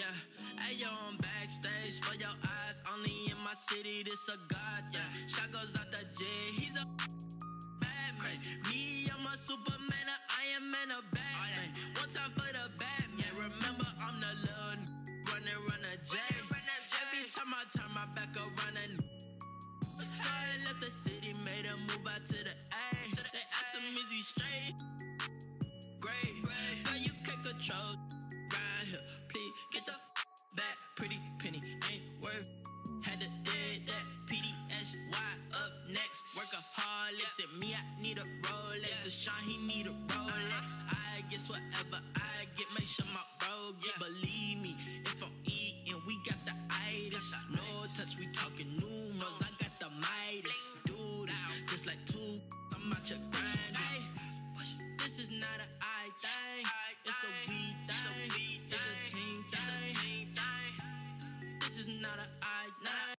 yeah. Ayo, I'm backstage for your eyes. Only in my city, this a god, yeah. Shot goes out the J, he's a bad man. Me, I'm a Superman, a Iron Man, a Batman. One time for the Batman. Remember, I'm the little run a J. Every time I turn my back around and so I left the city, made a move out to the A. They asked him, is he straight? Great. Girl, you can't control right here. Please get the back. Pretty penny ain't worth. Had to dead that PDSY up next. Workaholics and me, I need a Rolex. Deshaun, he need a Rolex. I guess whatever I get, make sure my bro get. Believe me, if I'm eating, we got the itis. No touch, we talking numerals. I got the Midas. Do this just like two. I'm out your grind. Hey, this is not an I thing. It's a we thing. It's a team thing. This is not an I thing.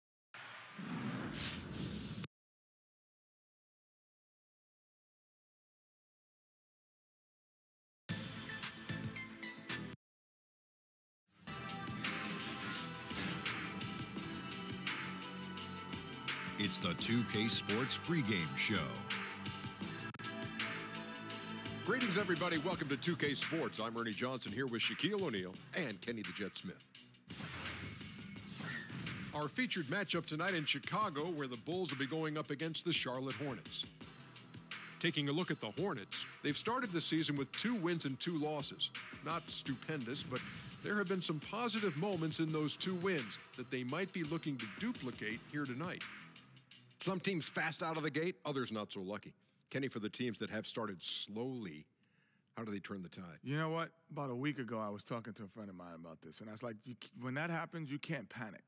It's the 2K Sports pregame show. Greetings, everybody. Welcome to 2K Sports. I'm Ernie Johnson here with Shaquille O'Neal and Kenny the Jet Smith. Our featured matchup tonight in Chicago, where the Bulls will be going up against the Charlotte Hornets. Taking a look at the Hornets, they've started the season with 2 wins and 2 losses. Not stupendous, but there have been some positive moments in those 2 wins that they might be looking to duplicate here tonight. Some teams fast out of the gate, others not so lucky. Kenny, for the teams that have started slowly, how do they turn the tide? You know what? About a week ago, I was talking to a friend of mine about this, and I was like, when that happens, you can't panic.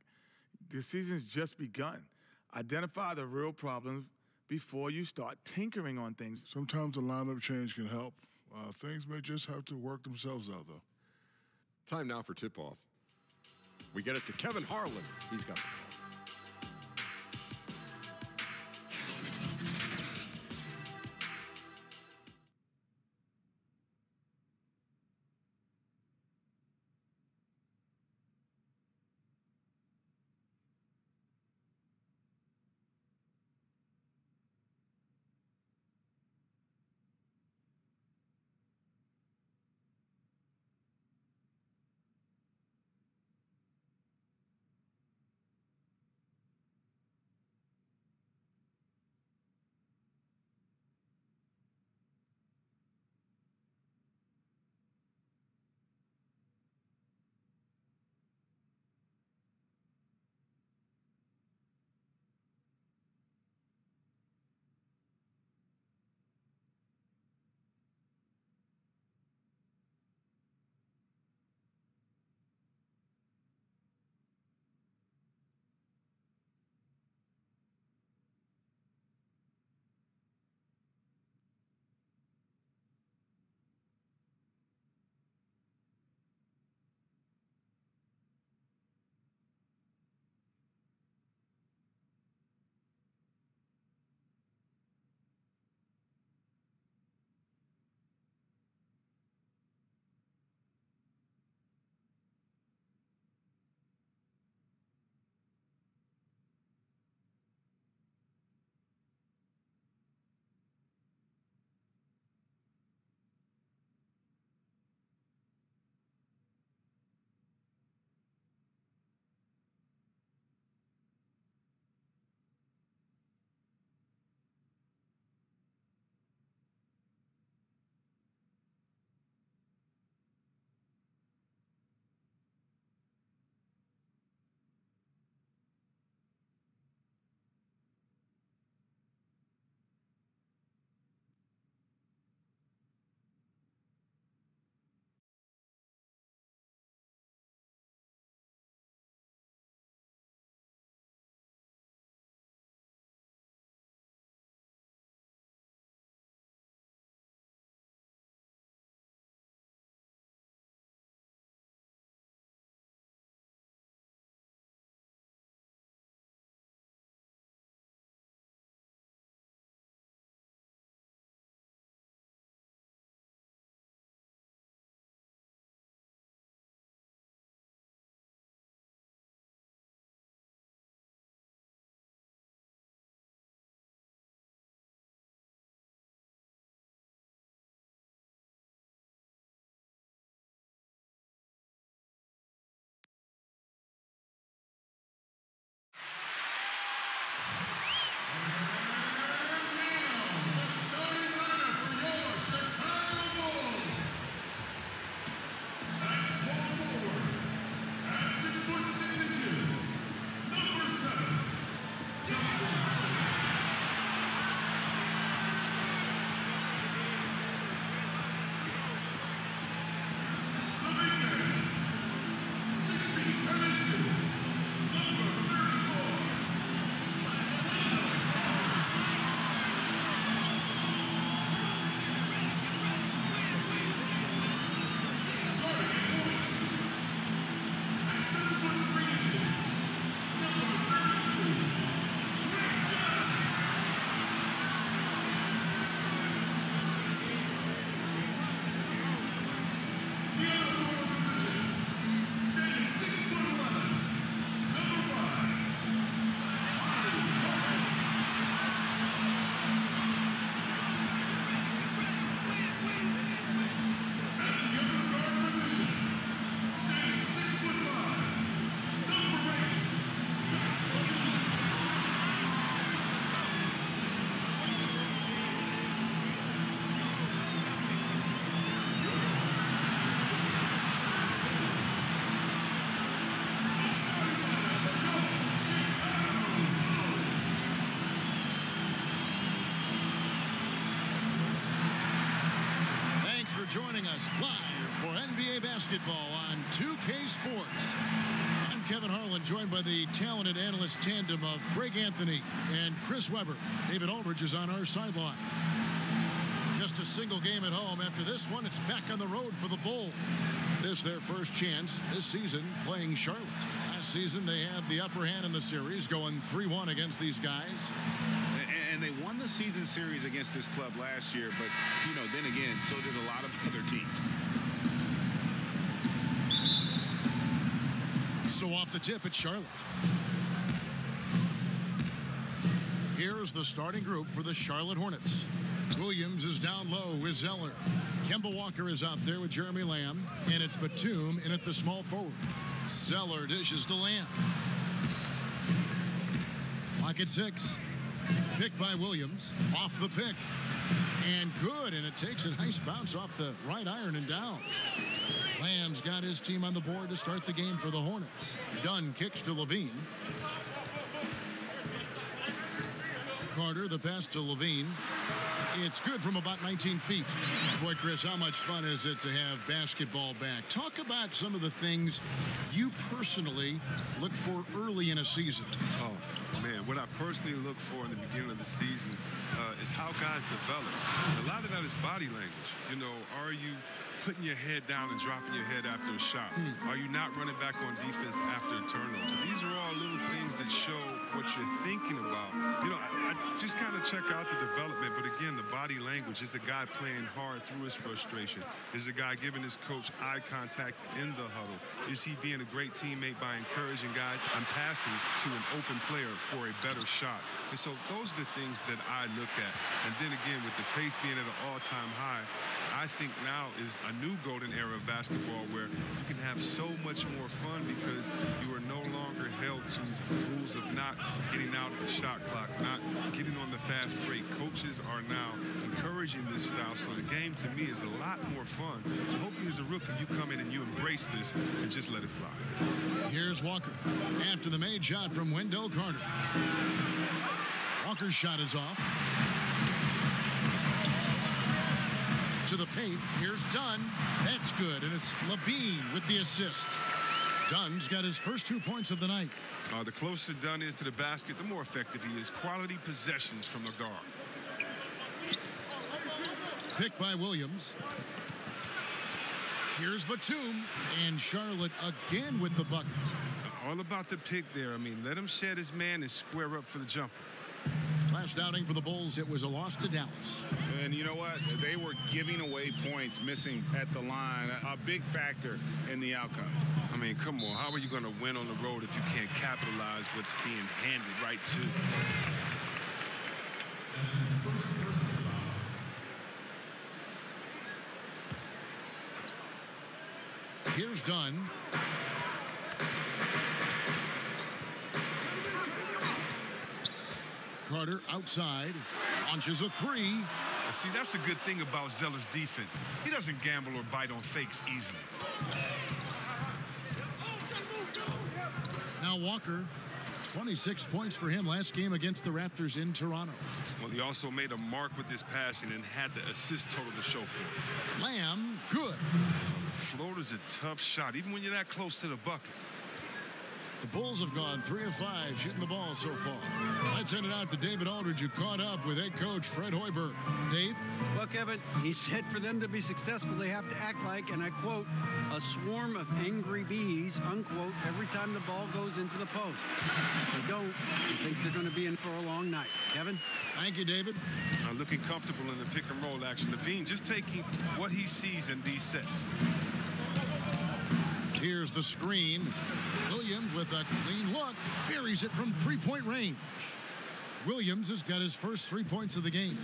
The season's just begun. Identify the real problems before you start tinkering on things. Sometimes a lineup change can help. Things may just have to work themselves out, though. Time now for tip-off. We get it to Kevin Harlan. He's got the ball. joining us live for NBA basketball on 2K Sports. I'm Kevin Harlan, joined by the talented analyst tandem of Greg Anthony and Chris Webber. David Aldridge is on our sideline. Just a single game at home. After this one, it's back on the road for the Bulls. This their first chance this season playing Charlotte. Last season, they had the upper hand in the series, going 3-1 against these guys. And they won the season series against this club last year, but, you know, then again, so did a lot of other teams. So off the tip, it's Charlotte. Here's the starting group for the Charlotte Hornets. Williams is down low with Zeller. Kemba Walker is out there with Jeremy Lamb, and it's Batum in at the small forward. Zeller dishes to Lamb. Pocket 6. Picked by Williams. Off the pick. And good. And it takes a nice bounce off the right iron and down. Lamb's got his team on the board to start the game for the Hornets. Dunn kicks to Levine. Carter, the pass to Levine. It's good from about 19 feet. Boy, Chris, how much fun is it to have basketball back? Talk about some of the things you personally look for early in a season. Oh, man, what I personally look for in the beginning of the season is how guys develop. A lot of that is body language. You know, are you putting your head down and dropping your head after a shot? Are you not running back on defense after a turnover? These are all little things that show what you're thinking about. You know, I just kind of check out the development, but again, the body language. Is a guy playing hard through his frustration? Is a guy giving his coach eye contact in the huddle? Is he being a great teammate by encouraging guys? I'm passing to an open player for a better shot. And so those are the things that I look at. And then again, with the pace being at an all-time high, I think now is a new golden era of basketball where you can have so much more fun because you are no longer held to rules of not getting out of the shot clock, not getting on the fast break. Coaches are now encouraging this style, so the game to me is a lot more fun. So hopefully as a rookie, you come in and you embrace this and just let it fly. Here's Walker after the made shot from Wendell Carter. Walker's shot is off. To the paint. Here's Dunn. That's good. And it's Levine with the assist. Dunn's got his first 2 points of the night. The closer Dunn is to the basket, the more effective he is. Quality possessions from the guard. Picked by Williams. Here's Batum. And Charlotte again with the bucket. All about the pick there. I mean, let him shed his man and square up for the jumper. Last outing for the Bulls, it was a loss to Dallas. And you know what? They were giving away points, missing at the line. A big factor in the outcome. I mean, come on. How are you going to win on the road if you can't capitalize what's being handed right to you? Here's Dunn. Carter outside, launches a three. See, that's a good thing about Zeller's defense. He doesn't gamble or bite on fakes easily. Now Walker, 26 points for him last game against the Raptors in Toronto. Well, he also made a mark with his passing and had the assist total to show for it. Lamb, good. The floater's a tough shot, even when you're that close to the bucket. The Bulls have gone 3 of 5 shooting the ball so far. Let's send it out to David Aldridge, who caught up with head coach Fred Hoiberg. Dave? Well, Kevin, he said for them to be successful, they have to act like, and I quote, a swarm of angry bees, unquote, every time the ball goes into the post. If they don't, he thinks they're going to be in for a long night. Kevin? Thank you, David. Looking comfortable in the pick and roll action. Levine just taking what he sees in these sets. Here's the screen. Williams with a clean look. Buries it from three-point range. Williams has got his first 3 points of the game.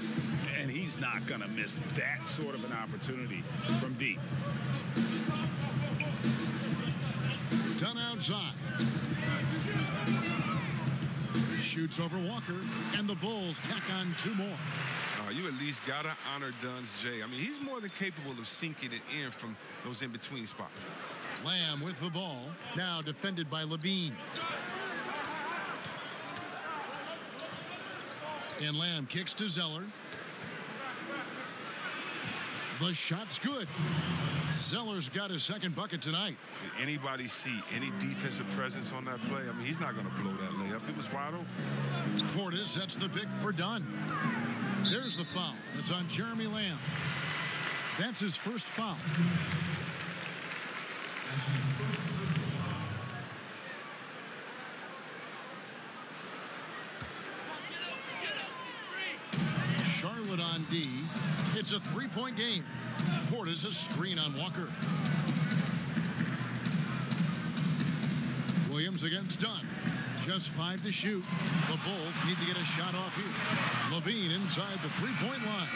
And he's not going to miss that sort of an opportunity from deep. Dunn outside. Shoots over Walker, and the Bulls tack on 2 more. You at least got to honor Dunn's J. I mean, he's more than capable of sinking it in from those in-between spots. Lamb with the ball, now defended by Levine. And Lamb kicks to Zeller. The shot's good. Zeller's got his second bucket tonight. Did anybody see any defensive presence on that play? I mean, he's not going to blow that layup. It was wide open. Portis sets the pick for Dunn. There's the foul. It's on Jeremy Lamb. That's his first foul. Charlotte on D. It's a three-point game. Portis a screen on Walker. Williams against Dunn. Just 5 to shoot. The Bulls need to get a shot off here. Levine inside the three-point line.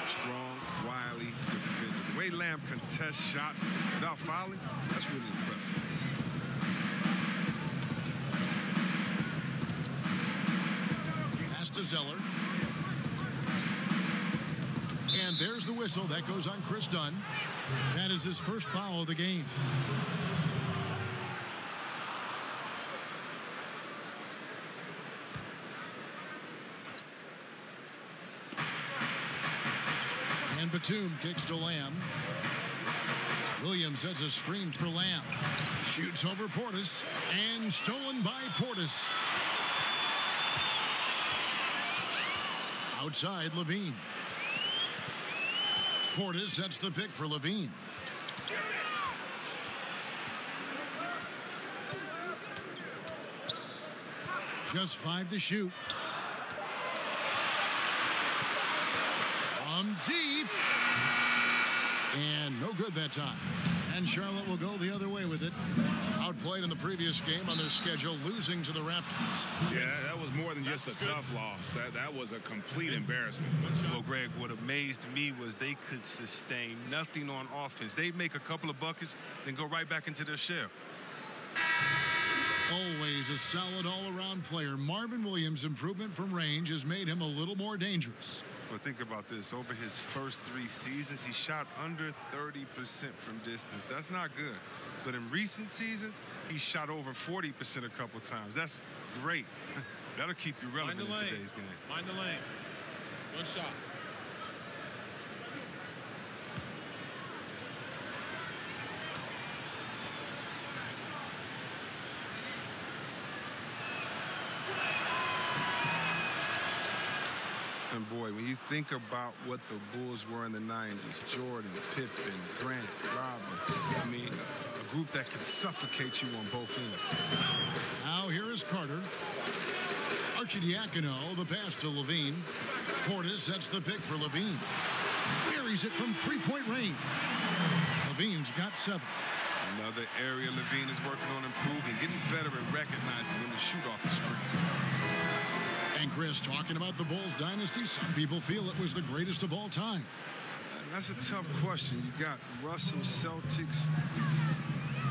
Strong, wily defender. The way Lamb contests shots without fouling, that's really impressive. Pass to Zeller. And there's the whistle. That goes on Chris Dunn. That is his first foul of the game. And Batum kicks to Lamb. Williams sets a screen for Lamb. Shoots over Portis. And stolen by Portis. Outside Levine. Portis sets the pick for Levine. Just 5 to shoot. From deep. And no good that time. And Charlotte will go the other way with it. Outplayed in the previous game on their schedule, losing to the Raptors. Yeah, that was more than just a tough loss. That was a complete embarrassment. Well, Greg, what amazed me was they could sustain nothing on offense. They'd make a couple of buckets, then go right back into their shell. Always a solid all-around player. Marvin Williams' improvement from range has made him a little more dangerous. Well, think about this. Over his first 3 seasons, he shot under 30% from distance. That's not good. But in recent seasons, he shot over 40% a couple times. That's great. That'll keep you relevant in today's game. Mind the lane. One shot. And boy, when you think about what the Bulls were in the 90s, Jordan, Pippen, Grant, Robin, I mean, a group that could suffocate you on both ends. Now here is Carter. Arcidiacono, the pass to Levine. Portis sets the pick for Levine. Buries it from three-point range. Levine's got 7. Another area Levine is working on improving, getting better at recognizing when to shoot off the screen. And Chris, talking about the Bulls dynasty, some people feel it was the greatest of all time. That's a tough question. You got Russell, Celtics,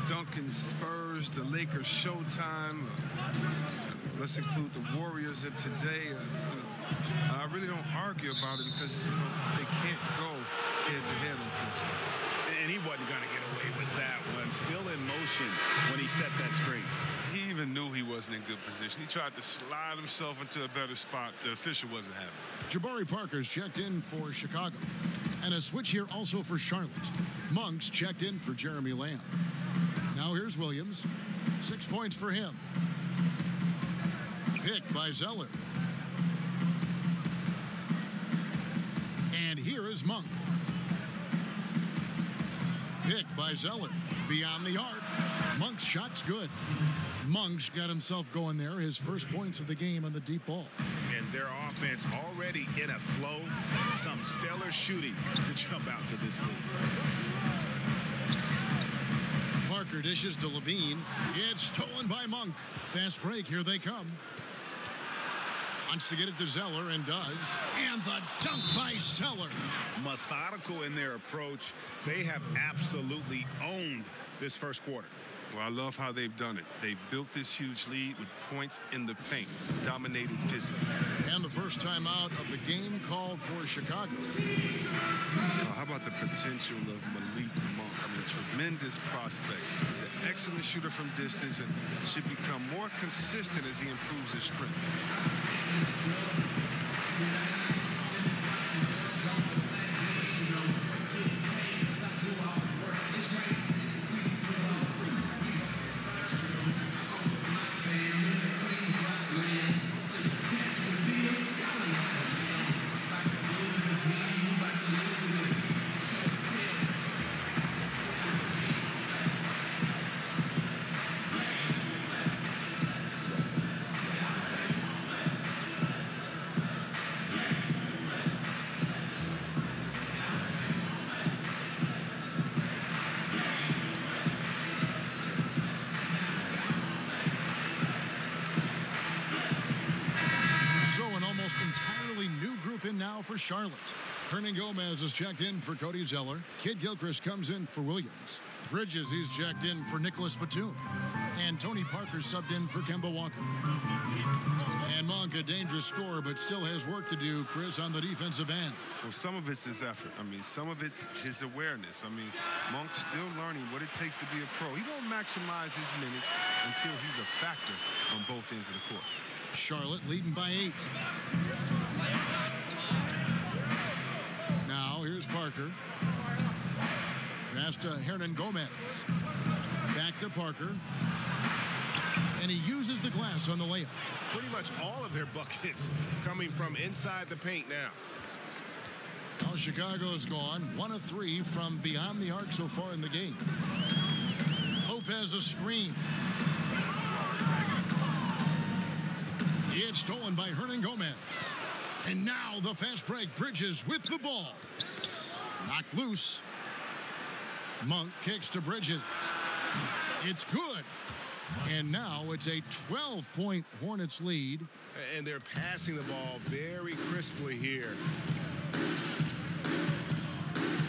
Duncan, Spurs, the Lakers, Showtime. Let's include the Warriors of today. I really don't argue about it because they can't go head-to-head, unfortunately. And he wasn't going to get away with that one. Still in motion when he set that screen. He even knew he wasn't in good position. He tried to slide himself into a better spot. The official wasn't having it. Jabari Parker's checked in for Chicago. And a switch here also for Charlotte. Monk's checked in for Jeremy Lamb. Now here's Williams. 6 points for him. Picked by Zeller. And here is Monk. Picked by Zeller. Beyond the arc. Monk's shot's good. Monk's got himself going there. His first points of the game on the deep ball. And their offense already in a flow. Some stellar shooting to jump out to this lead. Parker dishes to Levine. It's stolen by Monk. Fast break. Here they come. Wants to get it to Zeller and does. And the dunk by Zeller. Methodical in their approach. They have absolutely owned this first quarter. Well, I love how they've done it. They've built this huge lead with points in the paint, dominated physically. And the first time out of the game called for Chicago. How about the potential of Malik Monk? I mean, tremendous prospect. He's an excellent shooter from distance and should become more consistent as he improves his strength. now for Charlotte. Hernan Gomez is checked in for Cody Zeller. Kid Gilchrist comes in for Williams. Bridges, he's checked in for Nicholas Batum. And Tony Parker subbed in for Kemba Walker. And Monk, a dangerous scorer, but still has work to do, Chris, on the defensive end. Well, some of it's his effort. I mean, some of it's his awareness. I mean, Monk's still learning what it takes to be a pro. He won't maximize his minutes until he's a factor on both ends of the court. Charlotte leading by 8. Now, here's Parker. Pass to Hernan Gomez. Back to Parker. And he uses the glass on the layup. Pretty much all of their buckets coming from inside the paint now. Well, Chicago's gone 1 of 3 from beyond the arc so far in the game. Lopez a screen. It's stolen by Hernan Gomez. And now the fast break. Bridges with the ball. Knocked loose. Monk kicks to Bridges. It's good. And now it's a 12-point Hornets lead. And they're passing the ball very crisply here.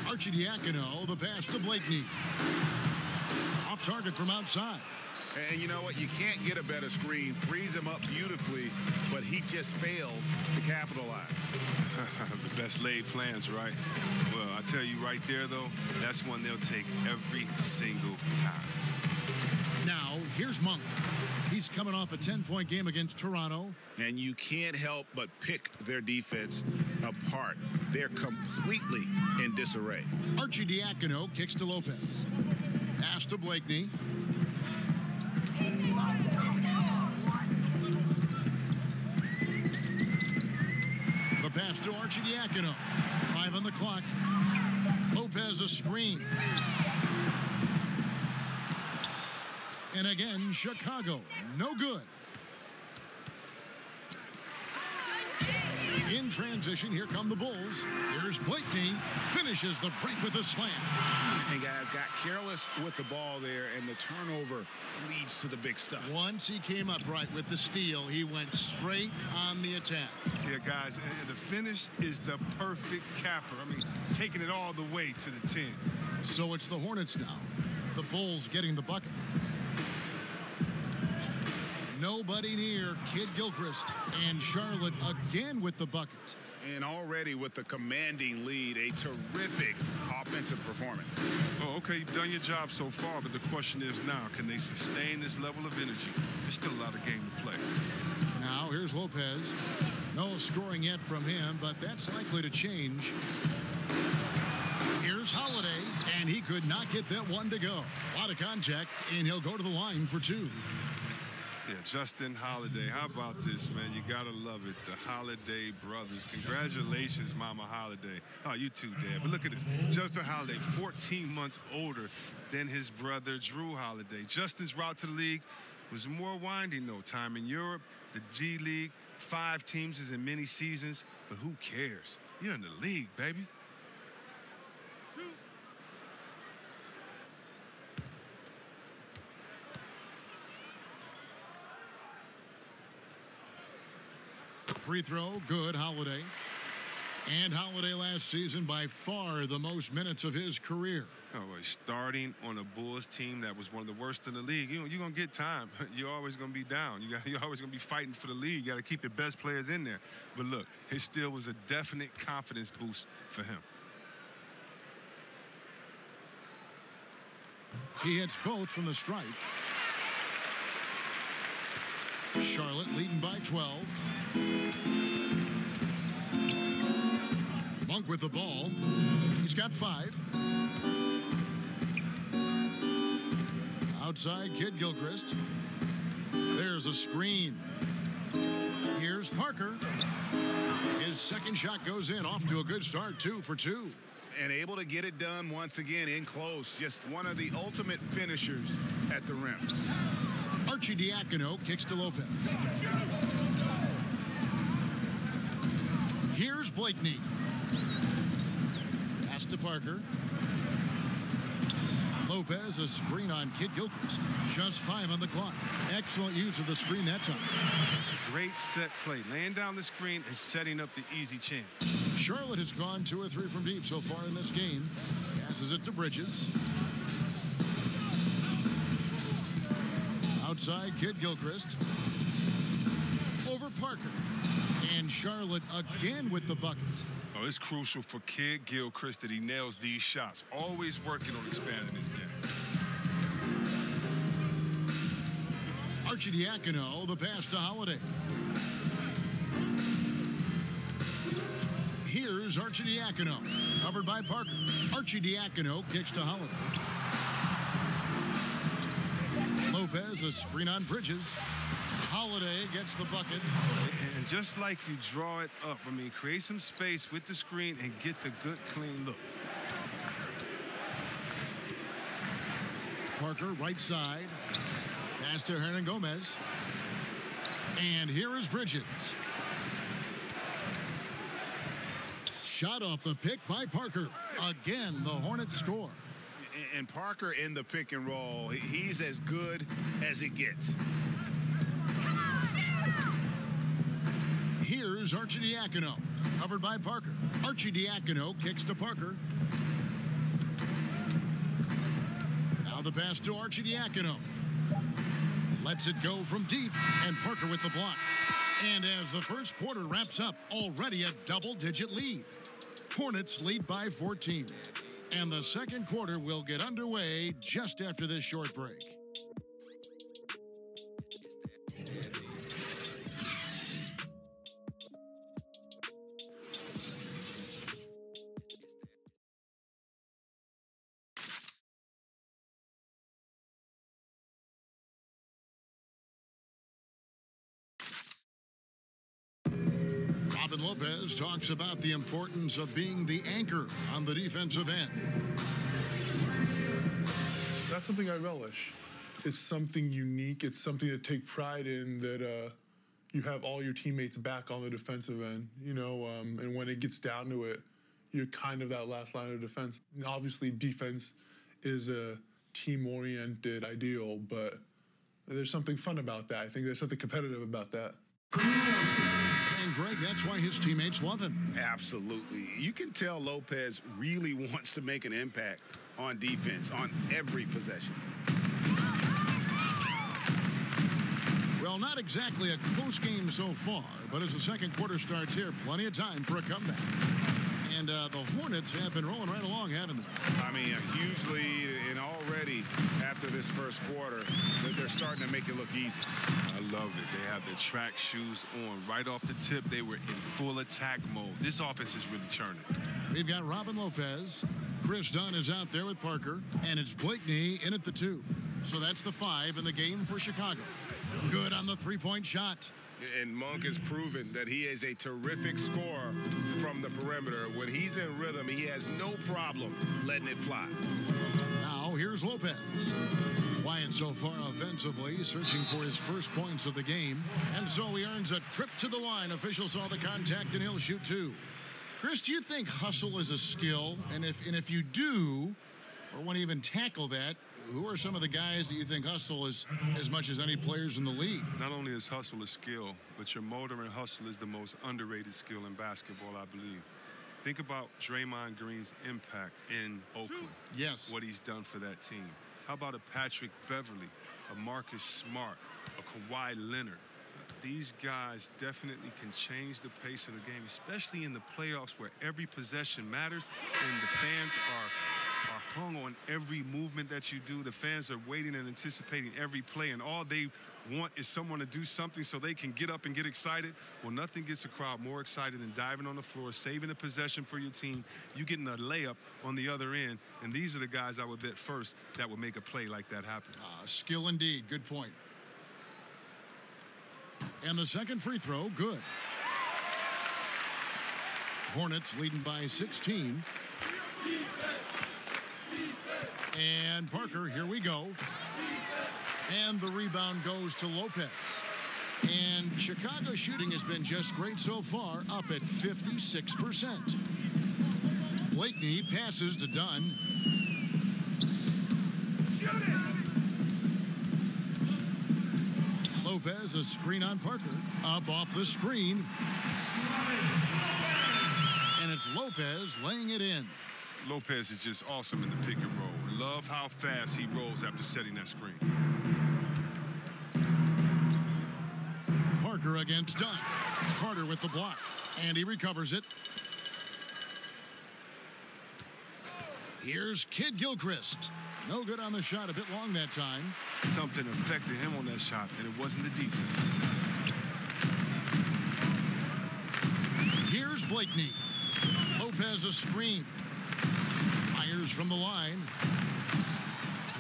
Arcidiacono, the pass to Blakeney. Off target from outside. And you know what? You can't get a better screen. Frees him up beautifully, but he just fails to capitalize. The best laid plans, right? Well, I tell you right there, though, that's one they'll take every single time. Now, here's Monk. He's coming off a 10-point game against Toronto. And you can't help but pick their defense apart. They're completely in disarray. Arcidiacono kicks to Lopez. Pass to Blakeney. The pass to Arcidiacono. 5 on the clock. Lopez a screen. And again, Chicago, no good. In transition, here come the Bulls. Here's Blakeney, finishes the break with a slam. And guys got careless with the ball there, and the turnover leads to the big stuff. Once he came up right with the steal, he went straight on the attack. Yeah, guys, and the finish is the perfect capper. I mean, taking it all the way to the 10. So it's the Hornets now. The Bulls getting the bucket. Nobody near Kid Gilchrist, and Charlotte again with the bucket. And already with the commanding lead, a terrific offensive performance. Oh, okay, you've done your job so far, but the question is now, can they sustain this level of energy? There's still a lot of game to play. Now, here's Lopez. No scoring yet from him, but that's likely to change. Here's Holiday, and he could not get that one to go. A lot of contact, and he'll go to the line for 2. Yeah, Justin Holiday. How about this, man? You got to love it. The Holiday brothers. Congratulations, Mama Holiday. Oh, you too, Dad. But look at this. Justin Holiday, 14 months older than his brother, Drew Holiday. Justin's route to the league was more winding, though. Time in Europe, the G League, 5 teams is in many seasons. But who cares? You're in the league, baby. Free throw, good, Holiday. And Holiday last season by far the most minutes of his career. Oh, starting on a Bulls team that was one of the worst in the league. You know, you're going to get time. You're always going to be down. You're always going to be fighting for the lead. You got to keep your best players in there. But look, it still was a definite confidence boost for him. He hits both from the stripe. Charlotte leading by 12. Monk with the ball. He's got 5. Outside, Kid Gilchrist. There's a screen. Here's Parker. His second shot goes in, off to a good start, 2 for 2. And able to get it done once again in close. Just one of the ultimate finishers at the rim. Arcidiacono kicks to Lopez. Here's Blakeney. Pass to Parker. Lopez, a screen on Kid Gilchrist. Just 5 on the clock. Excellent use of the screen that time. great set play, laying down the screen and setting up the easy chance. Charlotte has gone 2 or 3 from deep so far in this game. Passes it to Bridges. Outside, Kid Gilchrist. Over Parker. And Charlotte again with the bucket. Oh, it's crucial for Kid Gilchrist that he nails these shots. Always working on expanding his game. Arcidiacono, the pass to Holiday. Here's Arcidiacono, covered by Parker. Arcidiacono kicks to Holiday. Lopez, a screen on Bridges. Holiday gets the bucket. And just like you draw it up, I mean, create some space with the screen and get the good, clean look. Parker, right side. Pass to Hernan Gomez. And here is Bridges. Shot off the pick by Parker. Again, the Hornets score. And Parker in the pick and roll, he's as good as it gets. Here's Arcidiacono, covered by Parker. Arcidiacono kicks to Parker. Now the pass to Arcidiacono. Lets it go from deep, and Parker with the block. And as the first quarter wraps up, already a double-digit lead. Hornets lead by 14. And the second quarter will get underway just after this short break. Robin Lopez talks about the importance of being the anchor on the defensive end. That's something I relish. It's something unique. It's something to take pride in, that you have all your teammates back on the defensive end, you know, and when it gets down to it, you're kind of that last line of defense. And obviously, defense is a team-oriented ideal, but there's something fun about that. I think there's something competitive about that. And Greg, that's why his teammates love him. Absolutely. You can tell Lopez really wants to make an impact on defense on every possession. Well, not exactly a close game so far, but as the second quarter starts here, plenty of time for a comeback. And the Hornets have been rolling right along, haven't they? I mean, a huge lead, and already after this first quarter, they're starting to make it look easy. I love it. They have their track shoes on. Right off the tip, they were in full attack mode. This offense is really churning. We've got Robin Lopez. Chris Dunn is out there with Parker, and it's Blakeney in at the 2. So that's the 5 in the game for Chicago. Good on the three-point shot. And Monk has proven that he is a terrific scorer from the perimeter. When he's in rhythm, he has no problem letting it fly. Now here's Lopez. Quiet so far offensively, searching for his first points of the game. And so he earns a trip to the line. Officials saw the contact, and he'll shoot 2. Chris, do you think hustle is a skill? And if you do, or want to even tackle that, who are some of the guys that you think hustle is as much as any players in the league? Not only is hustle a skill, but your motor and hustle is the most underrated skill in basketball, I believe. Think about Draymond Green's impact in Oakland. Yes. What he's done for that team. How about a Patrick Beverly, a Marcus Smart, a Kawhi Leonard? These guys definitely can change the pace of the game, especially in the playoffs where every possession matters and the fans are hung on every movement that you do. The fans are waiting and anticipating every play, and all they want is someone to do something so they can get up and get excited. Well, nothing gets a crowd more excited than diving on the floor, saving a possession for your team, you getting a layup on the other end, and these are the guys I would bet first that would make a play like that happen. Skill indeed. Good point. And the second free throw, good. Hornets leading by 16. And Parker, here we go. And the rebound goes to Lopez. And Chicago's shooting has been just great so far, up at 56%. Blakeney passes to Dunn. Lopez, a screen on Parker. Up off the screen. And it's Lopez laying it in. Lopez is just awesome in the pick and roll. Love how fast he rolls after setting that screen. Parker against Dunn. Carter with the block. And he recovers it. Here's Kid Gilchrist. No good on the shot, a bit long that time. Something affected him on that shot, and it wasn't the defense. Here's Blakeney. Lopez a screen. Fires from the line.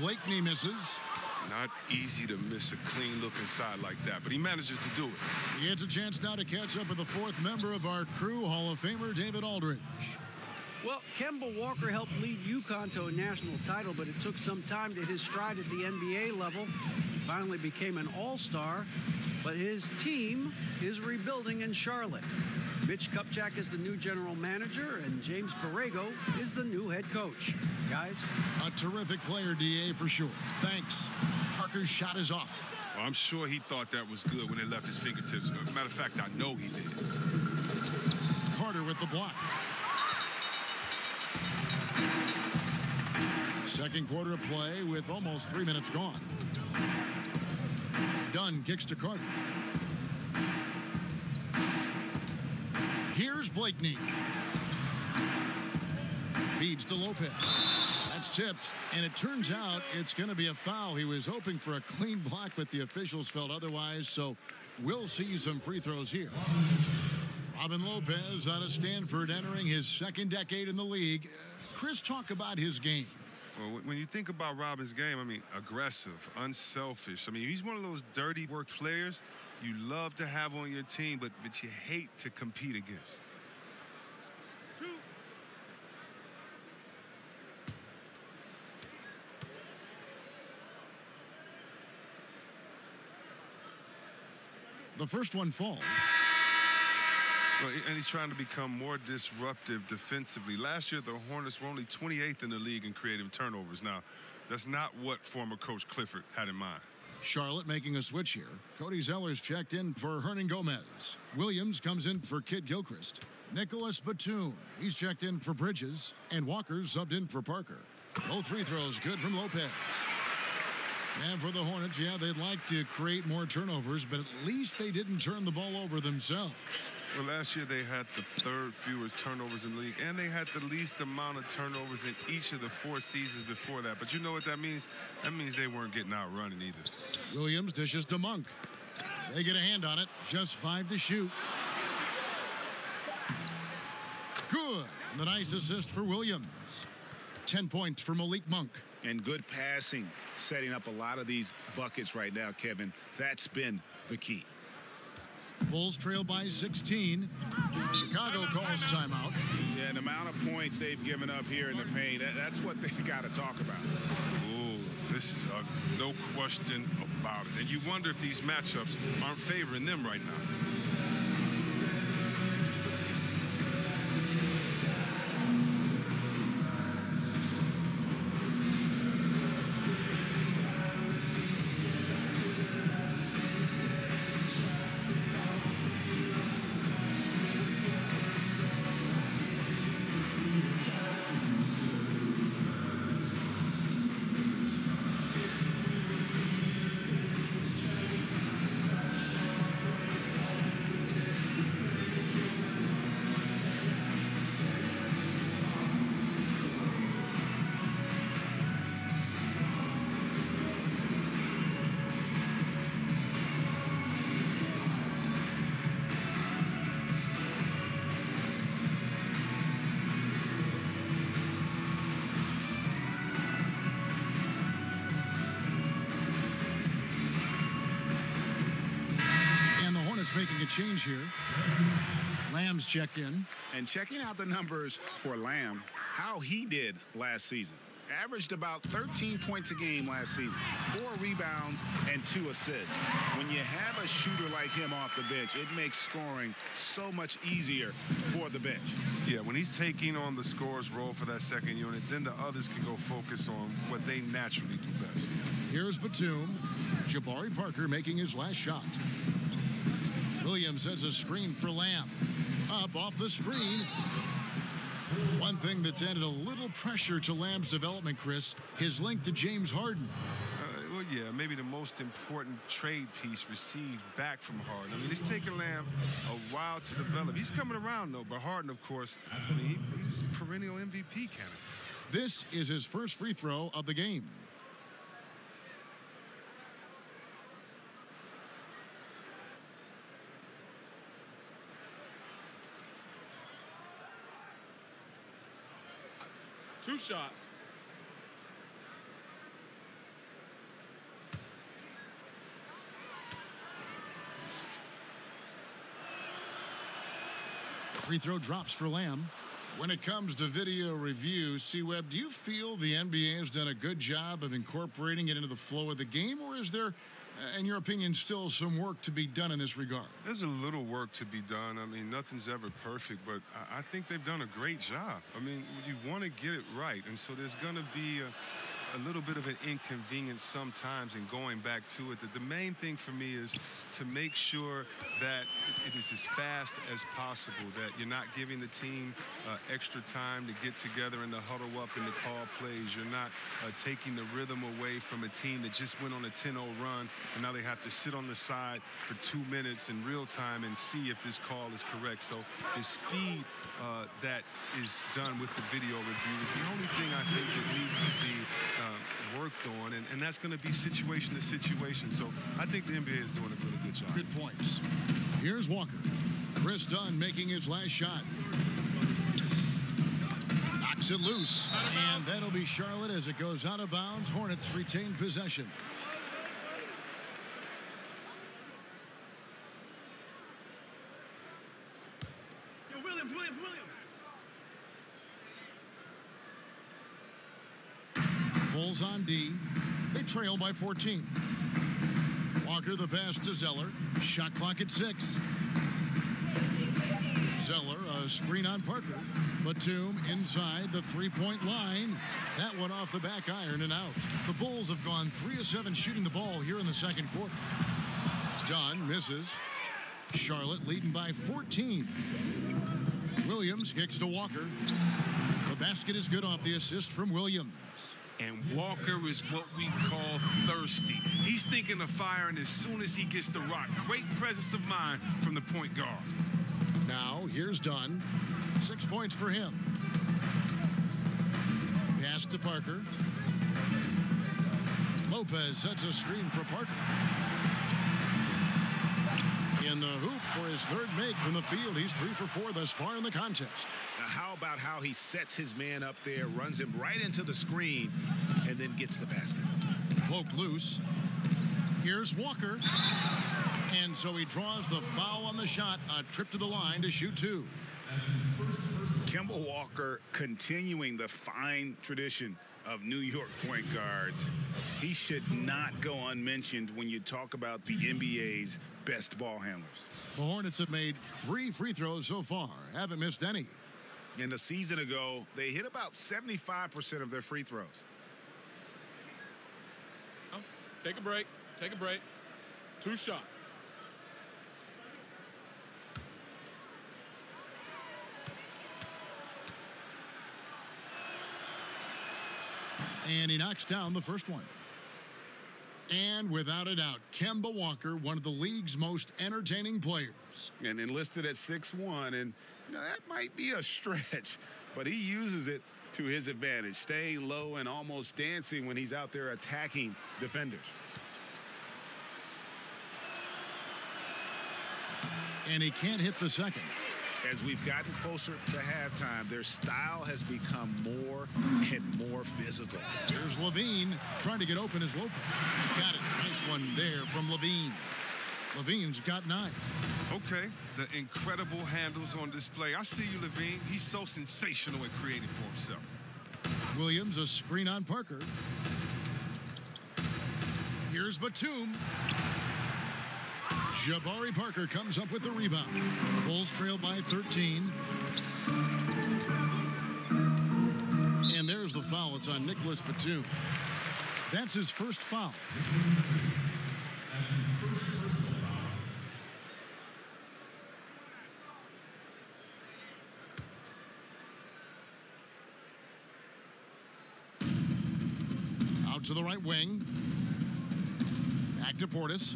Blakeney misses. Not easy to miss a clean look inside like that, but he manages to do it. He gets a chance now to catch up with the fourth member of our crew, Hall of Famer David Aldridge. Well, Kemba Walker helped lead UConn to a national title, but it took some time to hit his stride at the NBA level. He finally became an all-star, but his team is rebuilding in Charlotte. Mitch Kupchak is the new general manager, and James Borrego is the new head coach. Guys? A terrific player, D.A., for sure. Thanks. Parker's shot is off. Well, I'm sure he thought that was good when it left his fingertips. Matter of fact, I know he did. Carter with the block. Second quarter of play with almost 3 minutes gone. Dunn kicks to Carter. Here's Blakeney. Feeds to Lopez. That's tipped, and it turns out it's going to be a foul. He was hoping for a clean block, but the officials felt otherwise, so we'll see some free throws here. Robin Lopez out of Stanford, entering his second decade in the league. Chris, talk about his game. Well, when you think about Robin's game, I mean, aggressive, unselfish. I mean, he's one of those dirty work players you love to have on your team, but you hate to compete against. The first one falls. Well, and he's trying to become more disruptive defensively. Last year, the Hornets were only 28th in the league in creative turnovers. Now, that's not what former coach Clifford had in mind. Charlotte making a switch here. Cody Zeller's checked in for Hernan Gomez. Williams comes in for Kid Gilchrist. Nicholas Batum, he's checked in for Bridges. And Walker's subbed in for Parker. Both free throws good from Lopez. And for the Hornets, yeah, they'd like to create more turnovers, but at least they didn't turn the ball over themselves. Well, last year they had the third fewest turnovers in the league, and they had the least amount of turnovers in each of the 4 seasons before that. But you know what that means? That means they weren't getting outrunning either. Williams dishes to Monk. They get a hand on it. Just 5 to shoot. Good. And the nice assist for Williams. 10 points for Malik Monk. And good passing, setting up a lot of these buckets right now, Kevin. That's been the key. Bulls trail by 16. Chicago calls timeout. Yeah, and the amount of points they've given up here in the paint, that's what they got to talk about. Oh, this is no question about it. And you wonder if these matchups aren't favoring them right now. Making a change here. Lamb's checked in. And checking out the numbers for Lamb, how he did last season. Averaged about 13 points a game last season, 4 rebounds and 2 assists. When you have a shooter like him off the bench, it makes scoring so much easier for the bench. Yeah, when he's taking on the scorer's role for that second unit, then the others can go focus on what they naturally do best. Here's Batum. Jabari Parker making his last shot. Williams sets a screen for Lamb. Up off the screen. One thing that's added a little pressure to Lamb's development, Chris, his link to James Harden. Well, yeah, maybe the most important trade piece received back from Harden. I mean, it's taken Lamb a while to develop. He's coming around, though. But Harden, of course, I mean, he's a perennial MVP candidate. This is his first free throw of the game. Two shots. Free throw drops for Lamb. When it comes to video review, C-Web, do you feel the NBA has done a good job of incorporating it into the flow of the game, or is there, in your opinion, still some work to be done in this regard? There's a little work to be done. I mean, nothing's ever perfect, but I think they've done a great job. I mean, you want to get it right, and so there's going to be a little bit of an inconvenience sometimes in going back to it. The main thing for me is to make sure that it is as fast as possible, that you're not giving the team extra time to get together and to huddle up and to call plays. You're not taking the rhythm away from a team that just went on a 10-0 run, and now they have to sit on the side for 2 minutes in real time and see if this call is correct. So the speed that is done with the video review is the only thing I think that needs to be worked on, and that's going to be situation to situation. So I think the NBA is doing a really good job. Good points. Here's Walker. Chris Dunn making his last shot. Knocks it loose, and that'll be Charlotte as it goes out of bounds. Hornets retain possession. Williams. Bulls on D. They trail by 14. Walker the pass to Zeller. Shot clock at 6. Zeller, a screen on Parker. Batum inside the three-point line. That one off the back iron and out. The Bulls have gone 3 of 7 shooting the ball here in the second quarter. Dunn misses. Charlotte leading by 14. Williams kicks to Walker. The basket is good off the assist from Williams. And Walker is what we call thirsty. He's thinking of firing as soon as he gets the rock. Great presence of mind from the point guard. Now, here's Dunn. 6 points for him. Pass to Parker. Lopez sets a screen for Parker. In the hoop for his third make from the field. He's 3 for 4 thus far in the contest. Now, how about how he sets his man up there, runs him right into the screen, and then gets the basket. Poked loose. Here's Walker. And so he draws the foul on the shot. A trip to the line to shoot 2. Kemba Walker continuing the fine tradition of New York point guards. He should not go unmentioned when you talk about the NBA's best ball handlers. The Hornets have made 3 free throws so far. Haven't missed any. And a season ago, they hit about 75% of their free throws. Oh, take a break. 2 shots. And he knocks down the first one. And without a doubt, Kemba Walker, one of the league's most entertaining players. And enlisted at 6'1", and that might be a stretch, but he uses it to his advantage, staying low and almost dancing when he's out there attacking defenders. And he can't hit the second. As we've gotten closer to halftime, their style has become more and more physical. Here's Levine trying to get open as Lopez. Got it. Nice one there from Levine. Levine's got 9. Okay, the incredible handles on display. I see you, Levine. He's so sensational at creating for himself. Williams, a screen on Parker. Here's Batum. Jabari Parker comes up with the rebound. Bulls trail by 13. And there's the foul. It's on Nicholas Batum. That's his first foul. Out to the right wing. Back to Portis.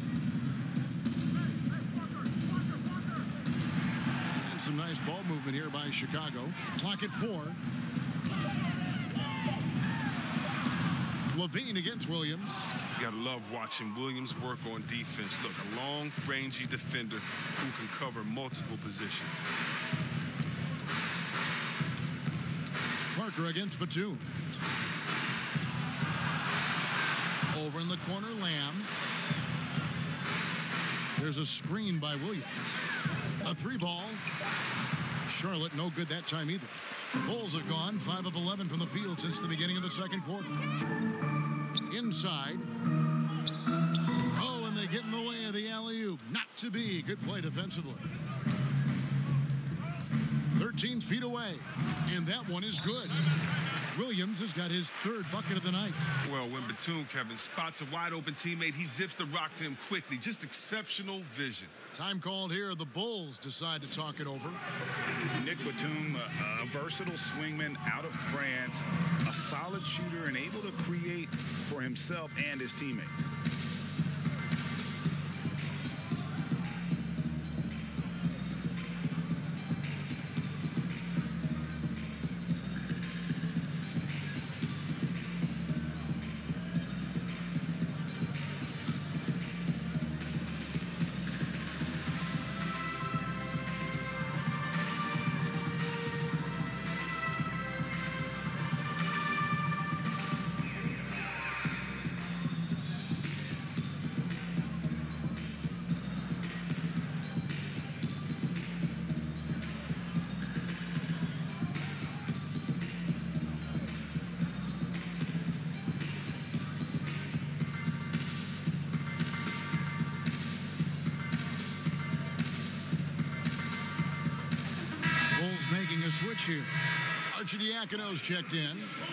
And some nice ball movement here by Chicago. Clock at 4. Levine against Williams. You gotta love watching Williams work on defense. Look, a long, rangy defender who can cover multiple positions. Parker against Batum. Over in the corner, Lamb. There's a screen by Williams. A 3-ball. Charlotte no good that time either. The Bulls have gone 5 of 11 from the field since the beginning of the second quarter. Inside. Oh, and they get in the way of the alley-oop. Not to be. Good play defensively. 13 feet away. And that one is good. Williams has got his 3rd bucket of the night. Well, when Batum, Kevin, spots a wide-open teammate, he zips the rock to him quickly. Just exceptional vision. Time called here. The Bulls decide to talk it over. Nick Batum, a versatile swingman out of France, a solid shooter and able to create for himself and his teammates. Switch here. Arcidiacono's checked in.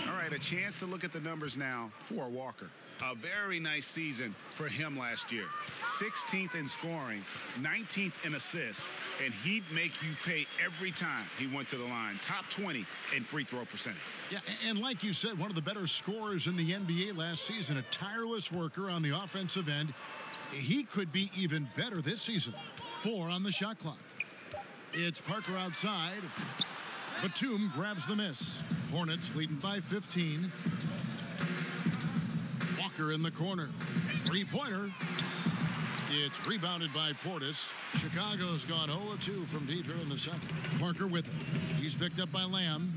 All right, a chance to look at the numbers now for Walker. A very nice season for him last year. 16th in scoring, 19th in assists, and he'd make you pay every time he went to the line. Top 20 in free throw percentage. Yeah, and like you said, one of the better scorers in the NBA last season, a tireless worker on the offensive end. He could be even better this season. 4 on the shot clock. It's Parker outside. Batum grabs the miss. Hornets leading by 15. Walker in the corner. 3-pointer. It's rebounded by Portis. Chicago's gone 0-2 from deep here in the second. Parker with it. He's picked up by Lamb.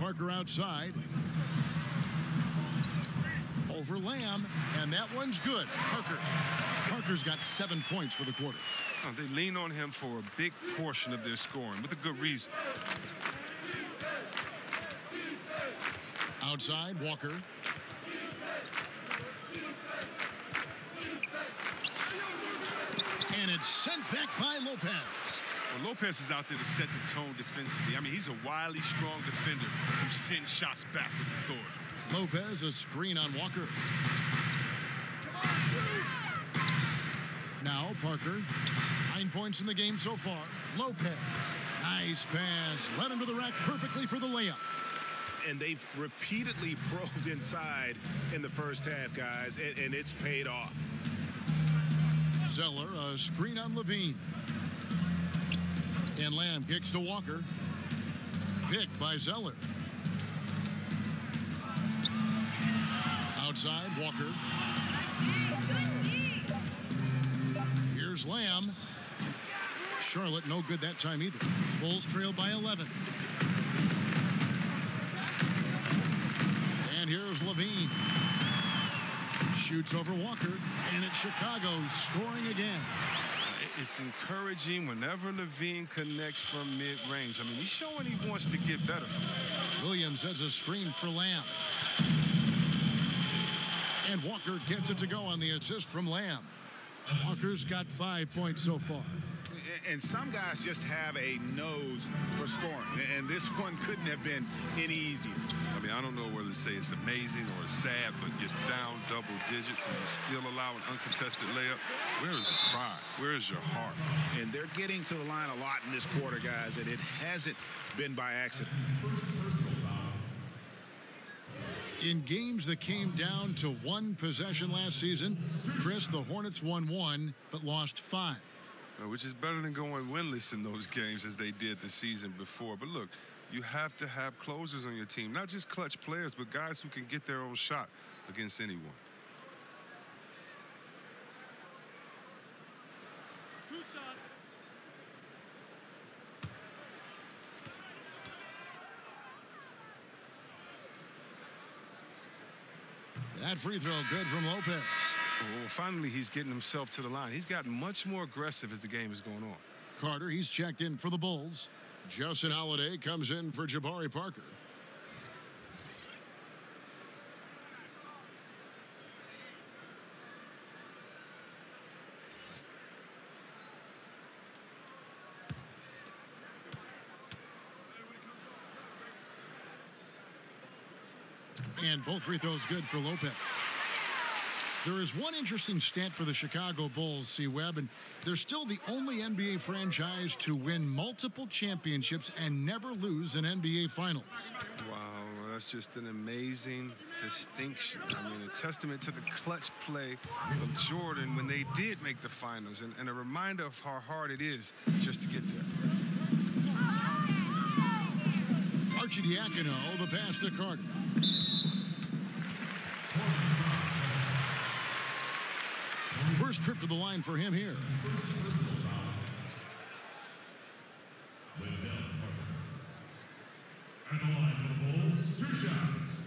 Parker outside. Over Lamb. And that one's good. Parker's got 7 points for the quarter. Oh, they lean on him for a big portion of their scoring with a good reason. Outside, Walker. And it's sent back by Lopez. Well, Lopez is out there to set the tone defensively. I mean, he's a wildly strong defender who sends shots back with authority. Lopez, a screen on Walker. Now Parker, 9 points in the game so far. Lopez, nice pass, led him to the rack perfectly for the layup. And they've repeatedly probed inside in the first half, guys, and it's paid off. Zeller, a screen on Levine. And Lamb kicks to Walker. Picked by Zeller. Outside, Walker. Here's Lamb. Charlotte no good that time either. Bulls trail by 11. And here's Levine. Shoots over Walker. And it's Chicago scoring again. It's encouraging whenever Levine connects from mid-range. I mean, he's showing he wants to get better. Williams has a screen for Lamb. And Walker gets it to go on the assist from Lamb. Walker's got 5 points so far. And some guys just have a nose for scoring. And this one couldn't have been any easier. I mean, I don't know whether to say it's amazing or it's sad, but you're down double digits and you still allow an uncontested layup. Where is the pride? Where is your heart? And they're getting to the line a lot in this quarter, guys, and it hasn't been by accident. In games that came down to one possession last season, Chris, the Hornets won 1 but lost 5. Which is better than going winless in those games as they did the season before. But look, you have to have closers on your team, not just clutch players, but guys who can get their own shot against anyone. That free throw good from Lopez. Well, finally, he's getting himself to the line. He's gotten much more aggressive as the game is going on. Carter, he's checked in for the Bulls. Justin Holiday comes in for Jabari Parker. And both free throws good for Lopez. There is one interesting stat for the Chicago Bulls, C-Webb, and they're still the only NBA franchise to win multiple championships and never lose an NBA Finals. Wow, that's just an amazing distinction. I mean, a testament to the clutch play of Jordan when they did make the finals, and a reminder of how hard it is just to get there. Arcidiacono, the pass to Carter. First trip to the line for him here. At the line for the Bulls, 2 shots.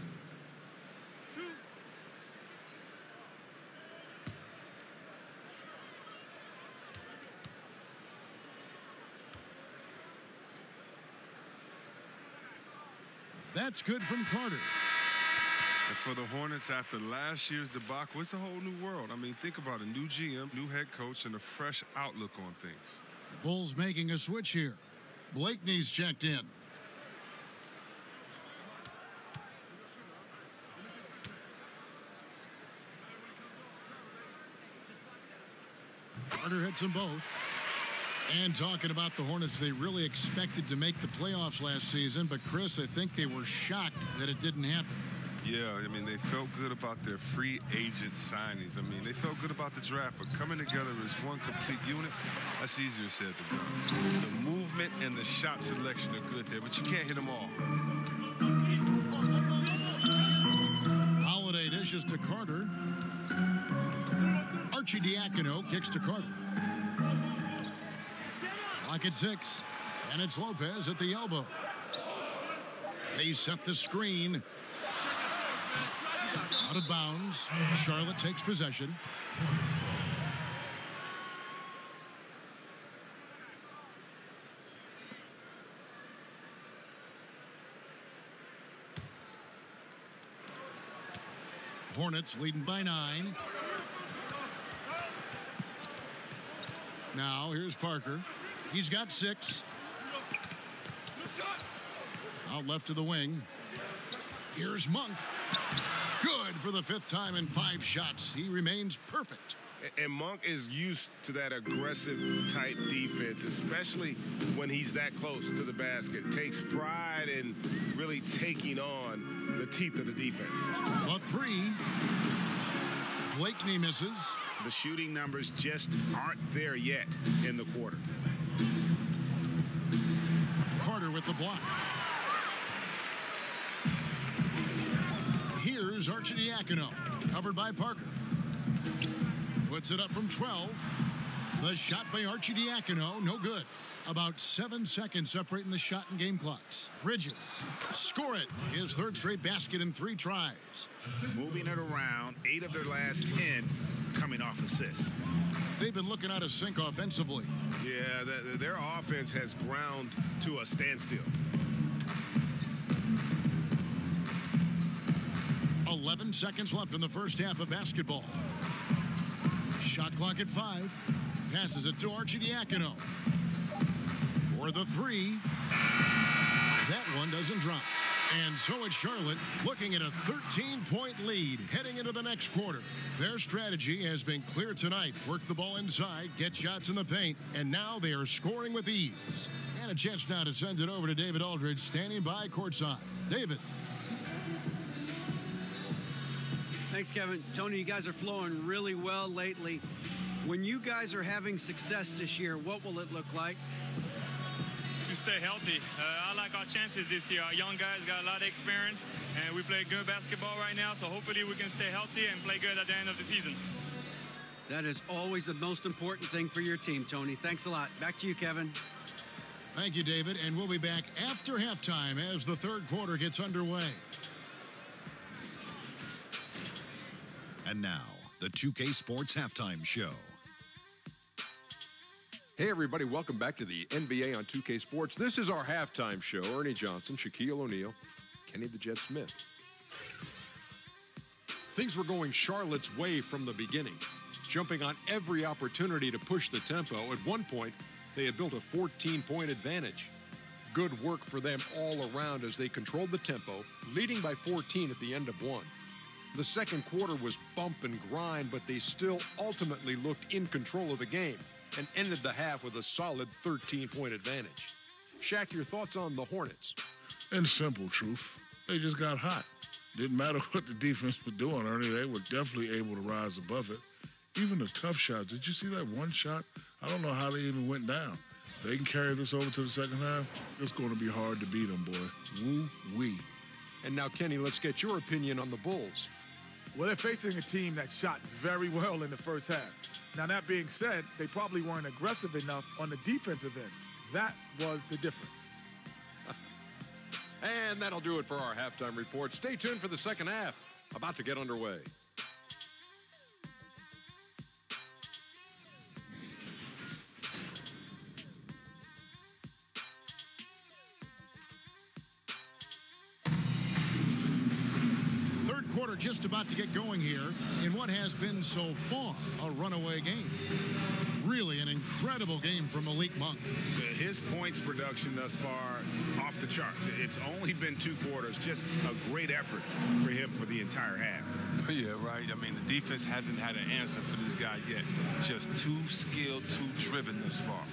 That's good from Carter. And for the Hornets, after last year's debacle, it's a whole new world. I mean, think about a new GM, new head coach, and a fresh outlook on things. The Bulls making a switch here. Blakeney's checked in. Carter hits them both. And talking about the Hornets, they really expected to make the playoffs last season, but Chris, I think they were shocked that it didn't happen. Yeah, I mean, they felt good about their free agent signings. I mean, they felt good about the draft, but coming together as one complete unit, that's easier said than done. The movement and the shot selection are good there, but you can't hit them all. Holiday dishes to Carter. Arcidiacono kicks to Carter. Clock at 6, and it's Lopez at the elbow. They set the screen. Out of bounds. Charlotte takes possession. Hornets leading by 9. Now here's Parker. He's got 6. Out left to the wing. Here's Monk. Good for the 5th time in 5 shots. He remains perfect. And Monk is used to that aggressive type defense, especially when he's that close to the basket. Takes pride in really taking on the teeth of the defense. A 3. Blakeney misses. The shooting numbers just aren't there yet in the quarter. Carter with the block. Here's Arcidiacono, covered by Parker. Puts it up from 12. The shot by Arcidiacono, no good. About 7 seconds separating the shot and game clocks. Bridges, score it. His 3rd straight basket in 3 tries. Moving it around, 8 of their last 10 coming off assists. They've been looking out of sync offensively. Yeah, their offense has ground to a standstill. 11 seconds left in the first half of basketball. Shot clock at 5. Passes it to Arcidiacono. For the three. That one doesn't drop. And so it's Charlotte looking at a 13-point lead heading into the next quarter. Their strategy has been clear tonight. Work the ball inside, get shots in the paint, and now they are scoring with ease. And a chance now to send it over to David Aldridge, standing by courtside. David. Thanks, Kevin. Tony, you guys are flowing really well lately. When you guys are having success this year, what will it look like? To stay healthy. I like our chances this year. Our young guys got a lot of experience, and we play good basketball right now, so hopefully we can stay healthy and play good at the end of the season. That is always the most important thing for your team, Tony. Thanks a lot. Back to you, Kevin. Thank you, David, and we'll be back after halftime as the third quarter gets underway. And now, the 2K Sports Halftime Show. Hey, everybody. Welcome back to the NBA on 2K Sports. This is our halftime show. Ernie Johnson, Shaquille O'Neal, Kenny the Jet Smith. Things were going Charlotte's way from the beginning, jumping on every opportunity to push the tempo. At one point, they had built a 14-point advantage. Good work for them all around as they controlled the tempo, leading by 14 at the end of one. The second quarter was bump and grind, but they still ultimately looked in control of the game and ended the half with a solid 13-point advantage. Shaq, your thoughts on the Hornets? In simple truth, they just got hot. Didn't matter what the defense was doing, Ernie. They were definitely able to rise above it. Even the tough shots. Did you see that one shot? I don't know how they even went down. They can carry this over to the second half. It's going to be hard to beat them, boy. Woo-wee. And now, Kenny, let's get your opinion on the Bulls. Well, they're facing a team that shot very well in the first half. Now, that being said, they probably weren't aggressive enough on the defensive end. That was the difference. And that'll do it for our halftime report. Stay tuned for the second half. About to get underway. Quarter just about to get going here in what has been so far a runaway game. Really an incredible game from Malik Monk. His points production thus far off the charts. It's only been 2 quarters. Just a great effort for him for the entire half. Yeah, right. I mean, the defense hasn't had an answer for this guy yet. Just too skilled, too driven thus far.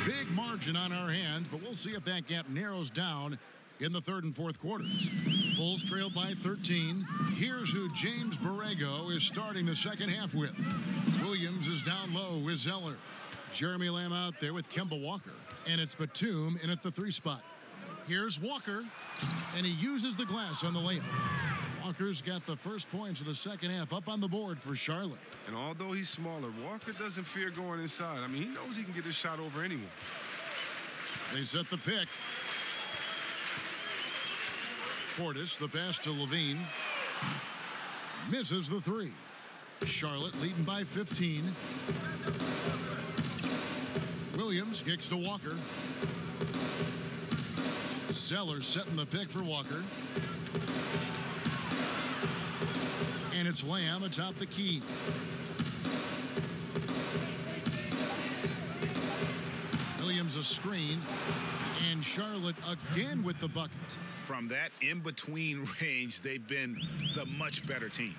Big margin on our hands, but we'll see if that gap narrows down in the third and fourth quarters. Bulls trailed by 13. Here's who James Borrego is starting the second half with. Williams is down low with Zeller. Jeremy Lamb out there with Kemba Walker. And it's Batum in at the 3 spot. Here's Walker, and he uses the glass on the layup. Walker's got the first points of the second half up on the board for Charlotte. And although he's smaller, Walker doesn't fear going inside. I mean, he knows he can get his shot over anyone. They set the pick. Portis, the pass to Levine. Misses the 3. Charlotte leading by 15. Williams kicks to Walker. Zeller setting the pick for Walker. And it's Lamb atop the key. Williams a screen. And Charlotte again with the bucket. From that in-between range, they've been the much better team.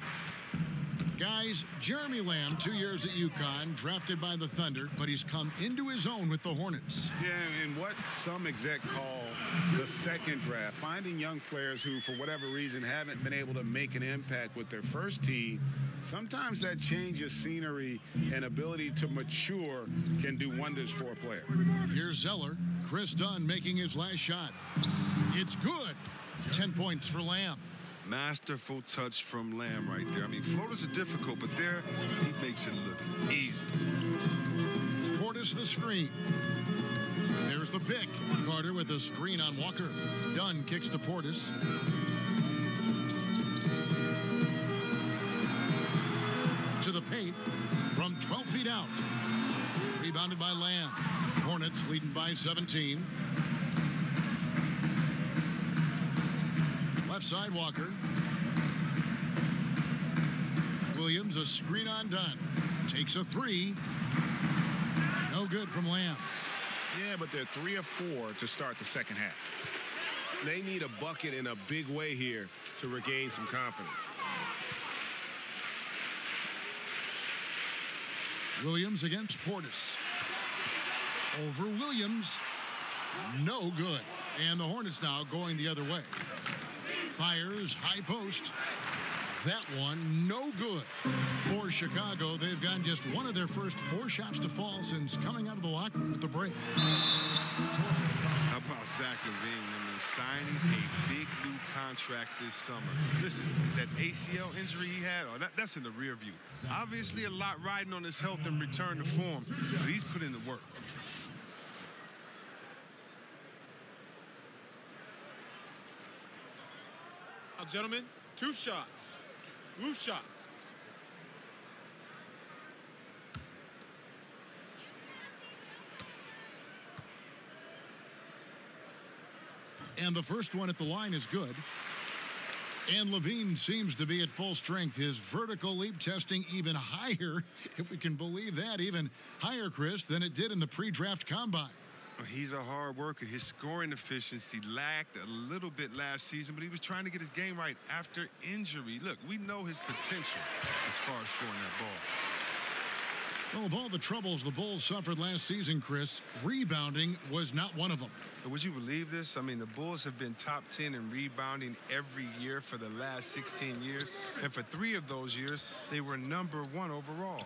Guys, Jeremy Lamb, 2 years at UConn, drafted by the Thunder, but he's come into his own with the Hornets. Yeah, and what some exec call the second draft, finding young players who, for whatever reason, haven't been able to make an impact with their first team. Sometimes that change of scenery and ability to mature can do wonders for a player. Here's Zeller. Chris Dunn making his last shot. It's good. 10 points for Lamb. Masterful touch from Lamb right there. I mean, floaters are difficult, but there he makes it look easy. Portis the screen. There's the pick. Carter with a screen on Walker. Dunn kicks to Portis. To the paint from 12 feet out. Rebounded by Lamb. Hornets leading by 17. Left side, Walker. Williams, a screen on Dunn. Takes a three. No good from Lamb. Yeah, but they're 3 of 4 to start the second half. They need a bucket in a big way here to regain some confidence. Williams against Portis. Over Williams. No good. And the Hornets now going the other way. Fires, high post. That one, no good. For Chicago, they've gotten just one of their first 4 shots to fall since coming out of the locker room at the break. How about Zach LaVine? I mean, signing a big new contract this summer. Listen, that ACL injury he had, that's in the rear view. Obviously, a lot riding on his health and return to form, but he's put in the work. Now, gentlemen, 2 shots. 2 shots. And the first one at the line is good. And LaVine seems to be at full strength. His vertical leap testing even higher, if we can believe that, even higher, Chris, than it did in the pre-draft combine. He's a hard worker. His scoring efficiency lacked a little bit last season, but he was trying to get his game right after injury. Look, we know his potential as far as scoring that ball. Well, of all the troubles the Bulls suffered last season, Chris, rebounding was not one of them. Would you believe this? I mean, the Bulls have been top 10 in rebounding every year for the last 16 years. And for 3 of those years, they were number 1 overall.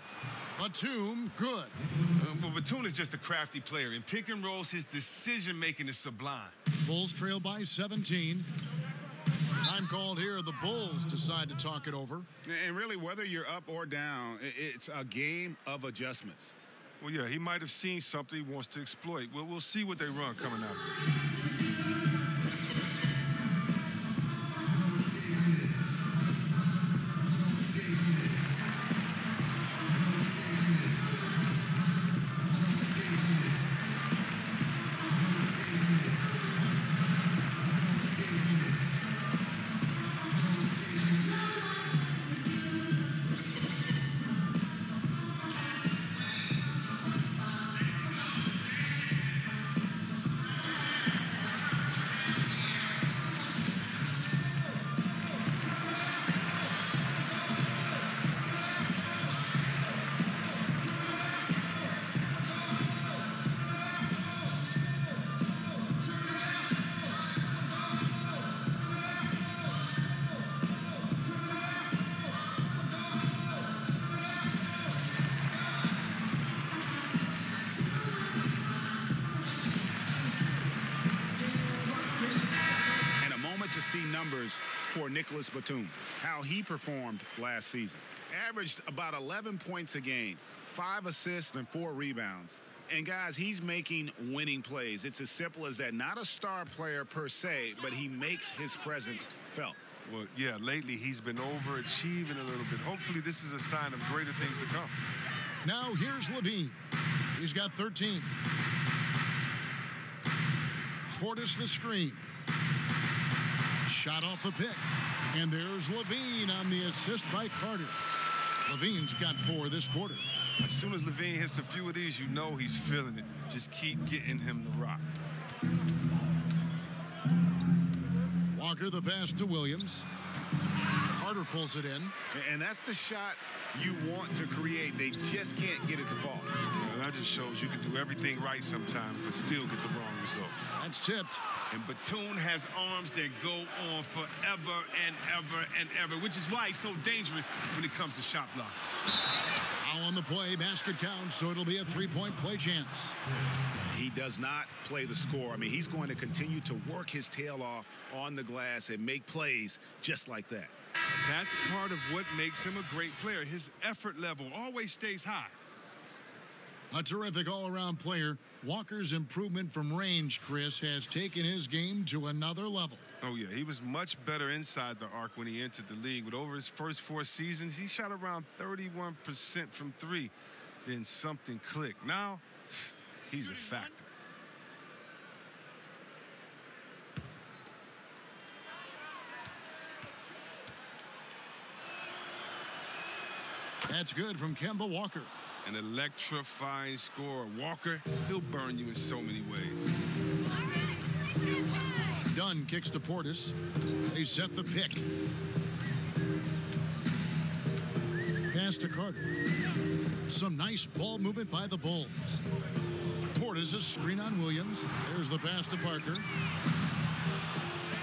Batum, good. Well, Batum is just a crafty player. In pick and rolls, his decision-making is sublime. Bulls trail by 17. Time called here. The Bulls decide to talk it over. And really, whether you're up or down, it's a game of adjustments. Well, yeah, he might have seen something he wants to exploit. Well, we'll see what they run coming out of this. Numbers for Nicholas Batum, how he performed last season. Averaged about 11 points a game, 5 assists and 4 rebounds. And guys, he's making winning plays. It's as simple as that. Not a star player per se, but he makes his presence felt. Well, yeah, lately he's been overachieving a little bit. Hopefully this is a sign of greater things to come. Now here's LaVine. He's got 13. Portis the screen. Shot off the pick. And there's LaVine on the assist by Carter. LaVine's got 4 this quarter. As soon as LaVine hits a few of these, you know he's feeling it. Just keep getting him to rock. Walker the pass to Williams. Carter pulls it in. And that's the shot you want to create. They just can't get it to fall. Well, that just shows you can do everything right sometimes, but still get the wrong result. That's tipped. And Batum has arms that go on forever and ever and ever, which is why he's so dangerous when it comes to shot block. Foul on the play. Basket counts, so it'll be a 3-point play chance. He does not play the score. I mean, he's going to continue to work his tail off on the glass and make plays just like that. That's part of what makes him a great player. His effort level always stays high. A terrific all-around player. Walker's improvement from range, Chris, has taken his game to another level. Oh, yeah. He was much better inside the arc when he entered the league. But over his first 4 seasons, he shot around 31% from 3. Then something clicked. Now, he's a factor. That's good from Kemba Walker. An electrifying scorer. Walker, he'll burn you in so many ways. Dunn kicks to Portis. They set the pick. Pass to Carter. Some nice ball movement by the Bulls. Portis a screen on Williams. There's the pass to Parker.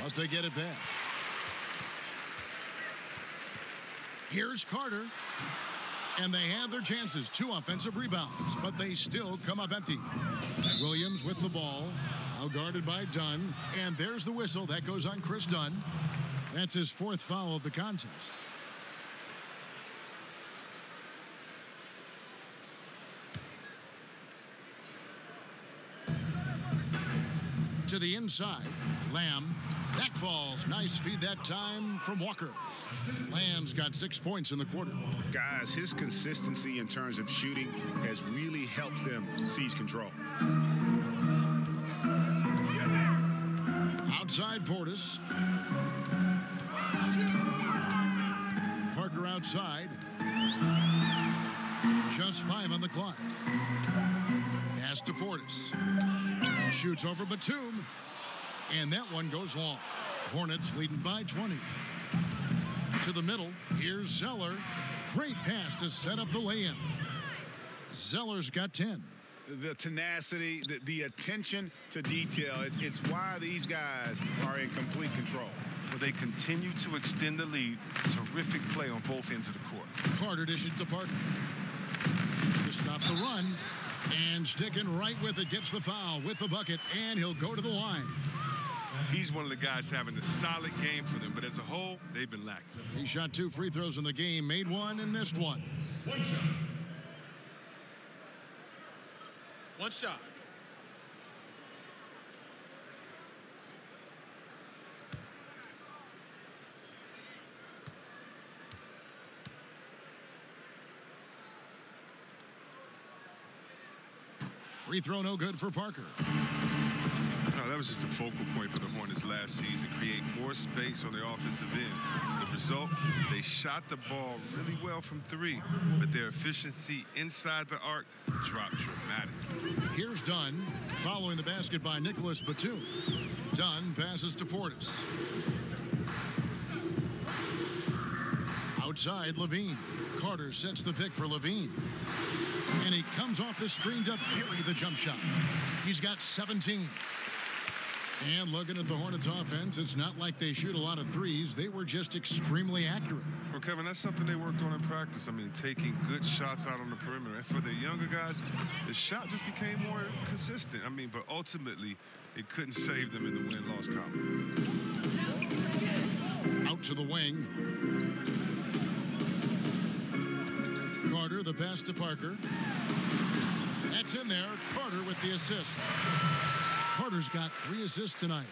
But they get it back. Here's Carter. And they have their chances. 2 offensive rebounds, but they still come up empty. Williams with the ball. Now guarded by Dunn. And there's the whistle. That goes on Chris Dunn. That's his 4th foul of the contest. To the inside. Lamb. That falls. Nice feed that time from Walker. Lamb's got 6 points in the quarter. Guys, his consistency in terms of shooting has really helped them seize control. Outside Portis. Parker outside. Just 5 on the clock. Pass to Portis. Shoots over Batum. And that one goes long. Hornets leading by 20. To the middle. Here's Zeller. Great pass to set up the lay-in. Zeller's got 10. The tenacity, the attention to detail. It's why these guys are in complete control. Well, they continue to extend the lead. Terrific play on both ends of the court. Carter dishes to Parker. To stop the run. And sticking right with it. Gets the foul with the bucket. And he'll go to the line. He's one of the guys having a solid game for them, but as a whole, they've been lacking. He shot 2 free throws in the game, made 1 and missed 1. One shot. Free throw no good for Parker. No, that was just a focal point for the Hornets last season. Create more space on the offensive end. The result, they shot the ball really well from 3, but their efficiency inside the arc dropped dramatically. Here's Dunn, following the basket by Nicholas Batum. Dunn passes to Portis. Outside, Levine. Carter sets the pick for Levine. And he comes off the screen to bury the jump shot. He's got 17. And looking at the Hornets offense, it's not like they shoot a lot of threes. They were just extremely accurate. Well, Kevin, that's something they worked on in practice. I mean, taking good shots out on the perimeter. And for the younger guys, the shot just became more consistent. I mean, but ultimately, it couldn't save them in the win-loss column. Out to the wing. Carter, the pass to Parker. That's in there. Carter with the assist. Carter's got 3 assists tonight.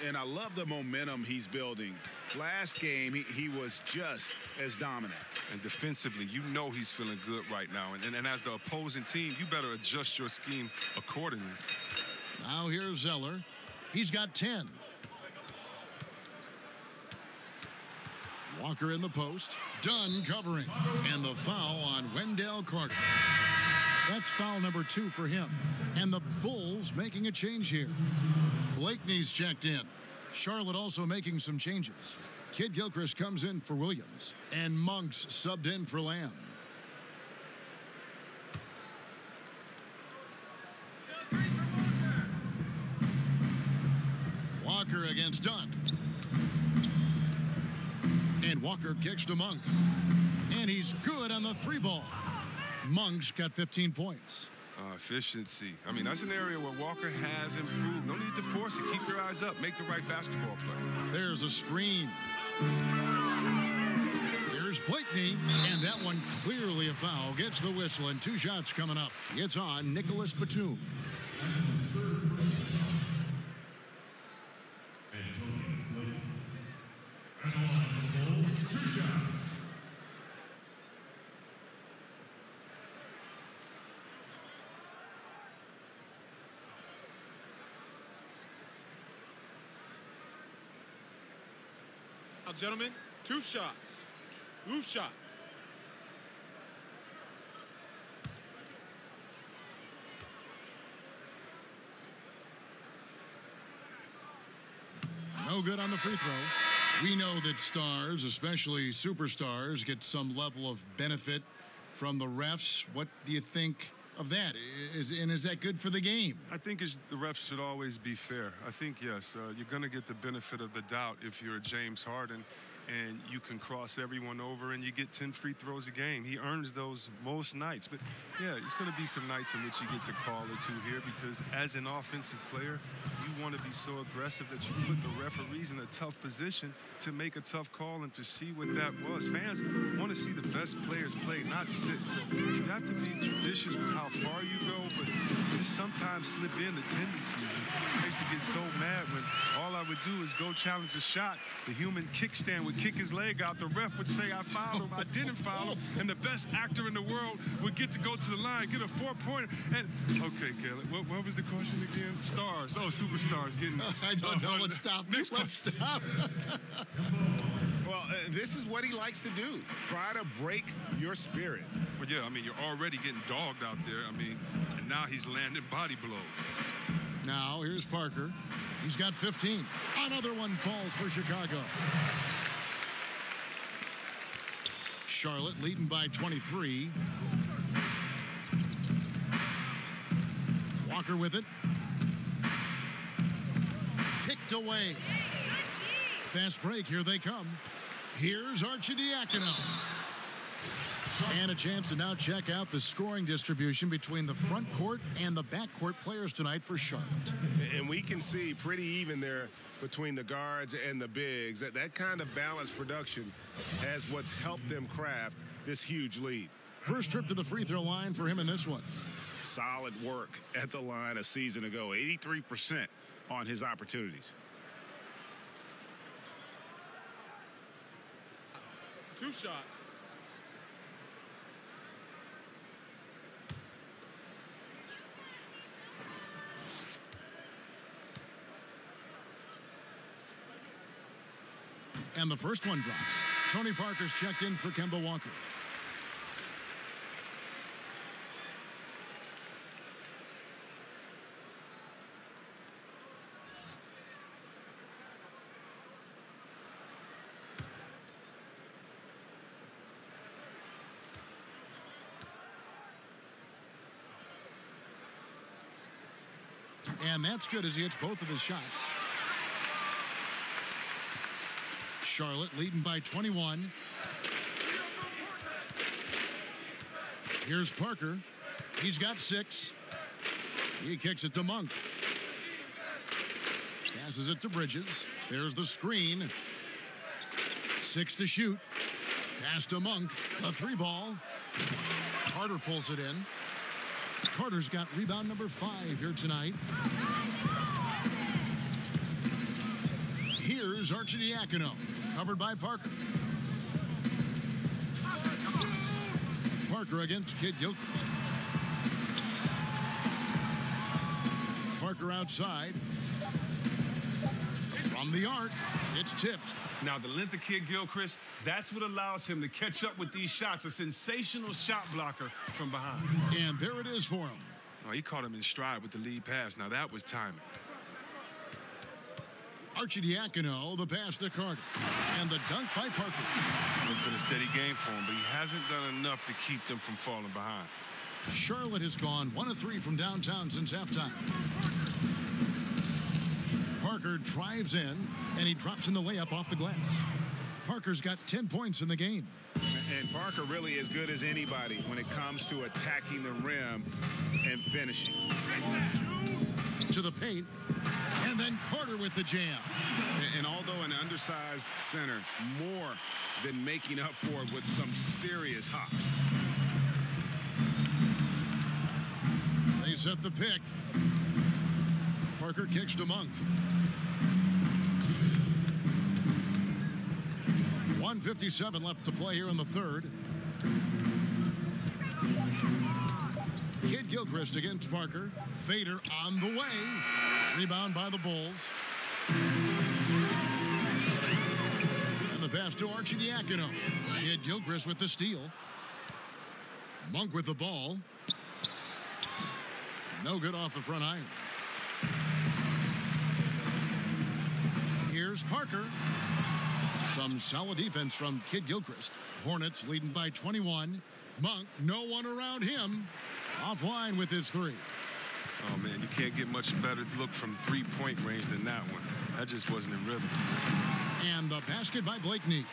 And I love the momentum he's building. Last game, he was just as dominant. And defensively, you know he's feeling good right now. And as the opposing team, you better adjust your scheme accordingly. Now here's Zeller. He's got 10. Walker in the post. Dunn covering. And the foul on Wendell Carter. That's foul number 2 for him. And the Bulls making a change here. Blakeney's checked in. Charlotte also making some changes. Kid Gilchrist comes in for Williams. And Monks subbed in for Lamb. Walker against Dunn. And Walker kicks to Monk. And he's good on the 3-ball. Monk's got 15 points. Efficiency. I mean, that's an area where Walker has improved. No need to force it. Keep your eyes up. Make the right basketball play. There's a screen. Here's Blakeney, and that one clearly a foul. Gets the whistle, and 2 shots coming up. It's on Nicholas Batum. Now, gentlemen, 2 shots. 2 shots. No good on the free throw. We know that stars, especially superstars, get some level of benefit from the refs. What do you think of that? Is that good for the game? I think the refs should always be fair. I think, yes, you're going to get the benefit of the doubt if you're James Harden and you can cross everyone over and you get 10 free throws a game. He earns those most nights. But, yeah, there's going to be some nights in which he gets a call or two here because as an offensive player, you want to be so aggressive that you put the referees in a tough position to make a tough call and to see what that was. Fans want to see the best players play, not sit. So you have to be judicious with how far you go, but just sometimes slip in the tendencies. I used to get so mad when all I would do is go challenge a shot. The human kickstand would kick his leg out. The ref would say I fouled him. I didn't foul him. And the best actor in the world would get to go to the line, get a 4-pointer. And, okay, Caleb, what was the question again? Stars. Oh, superstars getting... I don't know. Let's stop. Let's stop. Well, this is what he likes to do. Try to break your spirit. Well, yeah, I mean, you're already getting dogged out there. I mean, and now he's landing body blows. Now, here's Parker. He's got 15. Another one falls for Chicago. Charlotte leading by 23. Walker with it. Picked away. Fast break. Here they come. Here's Arcidiacono. And a chance to now check out the scoring distribution between the front court and the back court players tonight for Charlotte. And we can see pretty even there between the guards and the bigs. That kind of balanced production has what's helped them craft this huge lead. First trip to the free throw line for him in this one. Solid work at the line a season ago. 83% on his opportunities. 2 shots. And the first one drops. Tony Parker's checked in for Kemba Walker. And that's good as he hits both of his shots. Charlotte leading by 21. Here's Parker. He's got 6. He kicks it to Monk. Passes it to Bridges. There's the screen. 6 to shoot. Pass to Monk. A 3-ball. Carter pulls it in. Carter's got rebound number 5 here tonight. Here's Arcidiacono, covered by Parker. Parker against Kid Gilchrist. Parker outside. From the arc, it's tipped. Now, the length of Kid Gilchrist, that's what allows him to catch up with these shots. A sensational shot blocker from behind. And there it is for him. Oh, he caught him in stride with the lead pass. Now, that was timing. Arcidiacono, the pass to Carter. And the dunk by Parker. It's been a steady game for him, but he hasn't done enough to keep them from falling behind. Charlotte has gone 1 of 3 from downtown since halftime. Parker drives in, and he drops in the layup off the glass. Parker's got 10 points in the game. And Parker really is good as anybody when it comes to attacking the rim and finishing. To the paint, and then Carter with the jam. And although an undersized center, more than making up for it with some serious hops. They set the pick. Parker kicks to Monk. 1:57 left to play here in the third. Kid Gilchrist against Parker. Fader on the way. Rebound by the Bulls. And the pass to Arcidiacono. Kid Gilchrist with the steal. Monk with the ball. No good off the front iron. Here's Parker. Some solid defense from Kid Gilchrist. Hornets leading by 21. Monk, no one around him. Offline with his three. Oh, man, you can't get much better look from three-point range than that one. That just wasn't in rhythm. And the basket by Blakeney.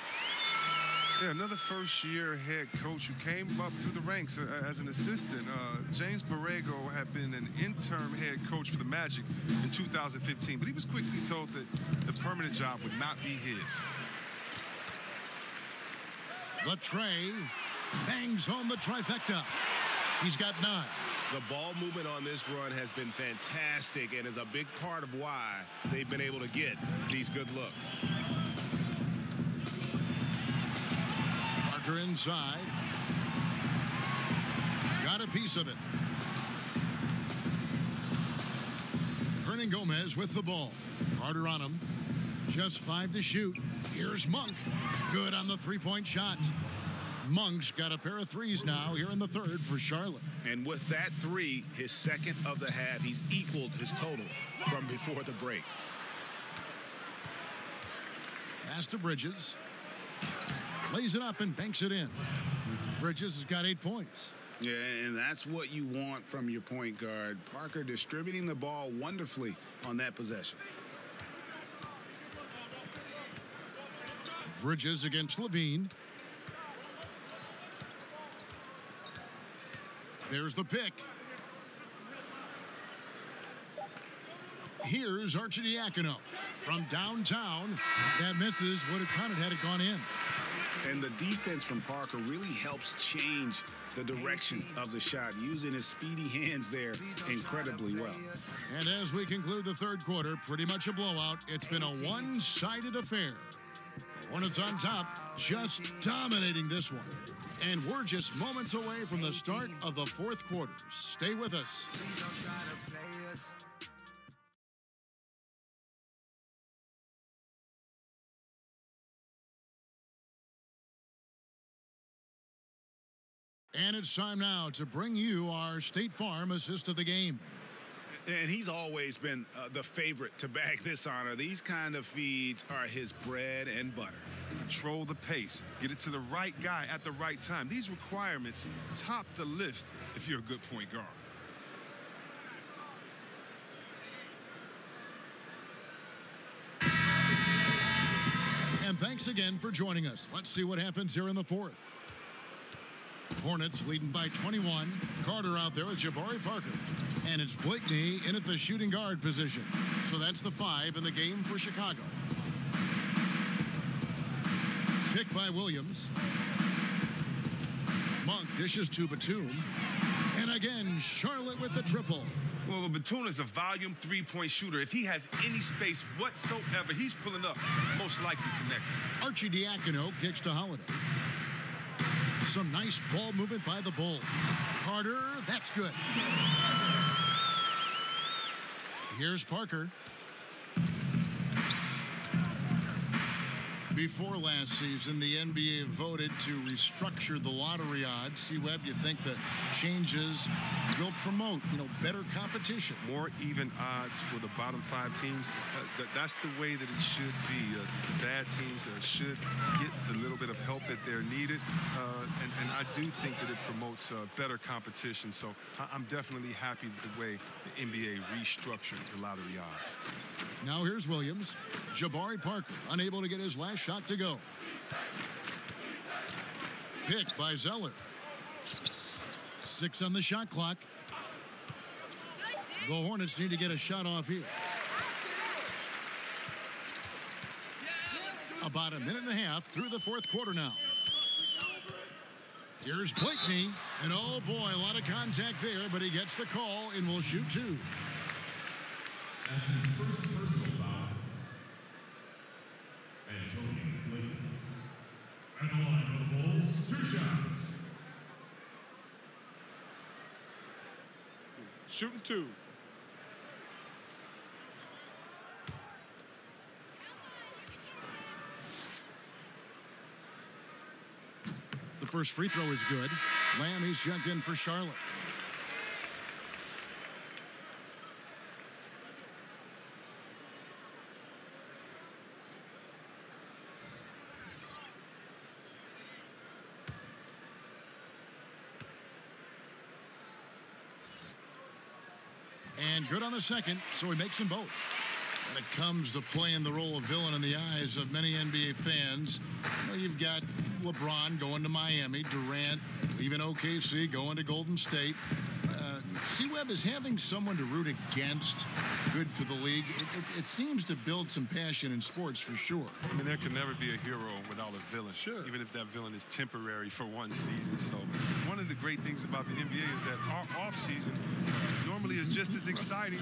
Yeah, another first-year head coach who came up through the ranks as an assistant. James Borrego had been an interim head coach for the Magic in 2015, but he was quickly told that the permanent job would not be his. Latrey bangs home the trifecta. He's got 9. The ball movement on this run has been fantastic and is a big part of why they've been able to get these good looks. Parker inside. Got a piece of it. Hernan Gomez with the ball. Carter on him. Just 5 to shoot. Here's Monk. Good on the three-point shot. Monk's got a pair of threes now here in the third for Charlotte. And with that three, his second of the half, he's equaled his total from before the break. Pass to Bridges. Lays it up and banks it in. Bridges has got 8 points. Yeah, and that's what you want from your point guard. Parker distributing the ball wonderfully on that possession. Bridges against Levine. There's the pick. Here's Arcidiacono from downtown. That misses. Would have counted had it gone in. And the defense from Parker really helps change the direction of the shot, using his speedy hands there incredibly well. And as we conclude the third quarter, pretty much a blowout. It's been a one-sided affair. The Hornets on top, just dominating this one. And we're just moments away from the start of the fourth quarter. Stay with us. And it's time now to bring you our State Farm assist of the game. And he's always been the favorite to bag this honor. These kind of feeds are his bread and butter. Control the pace. Get it to the right guy at the right time. These requirements top the list if you're a good point guard. And thanks again for joining us. Let's see what happens here in the fourth. Hornets leading by 21. Carter out there with Jabari Parker. And it's Blakeney in at the shooting guard position. So that's the 5 in the game for Chicago. Pick by Williams. Monk dishes to Batum. And again, Charlotte with the triple. Well, Batum is a volume three-point shooter. If he has any space whatsoever, he's pulling up, most likely connected. Arcidiacono kicks to Holiday. Some nice ball movement by the Bulls. Carter, that's good. Here's Parker. Before last season, the NBA voted to restructure the lottery odds. C-Web, you think that changes will promote, better competition? More even odds for the bottom 5 teams. That's the way that it should be. The bad teams should get the little bit of help that they're needed. And I do think that it promotes better competition. So I'm definitely happy with the way the NBA restructured the lottery odds. Now here's Williams. Jabari Parker unable to get his last shot to go. Pick by Zeller. 6 on the shot clock. The Hornets need to get a shot off here. About a minute and a half through the fourth quarter now. Here's Blakeney, and oh boy, a lot of contact there, but he gets the call and will shoot 2. That's his first personal foul. Antonio Blakeney. At the line for the Bulls, 2 shots. Shooting 2. The first free throw is good. Lamb, he's jumped in for Charlotte. And good on the second, so he makes them both. When it comes to playing the role of villain in the eyes of many NBA fans, well, you've got LeBron going to Miami, Durant leaving OKC, going to Golden State. C-Webb is having someone to root against good for the league. It seems to build some passion in sports for sure. I mean, there can never be a hero without a villain. Sure. Even if that villain is temporary for one season. So one of the great things about the NBA is that our off season normally is just as exciting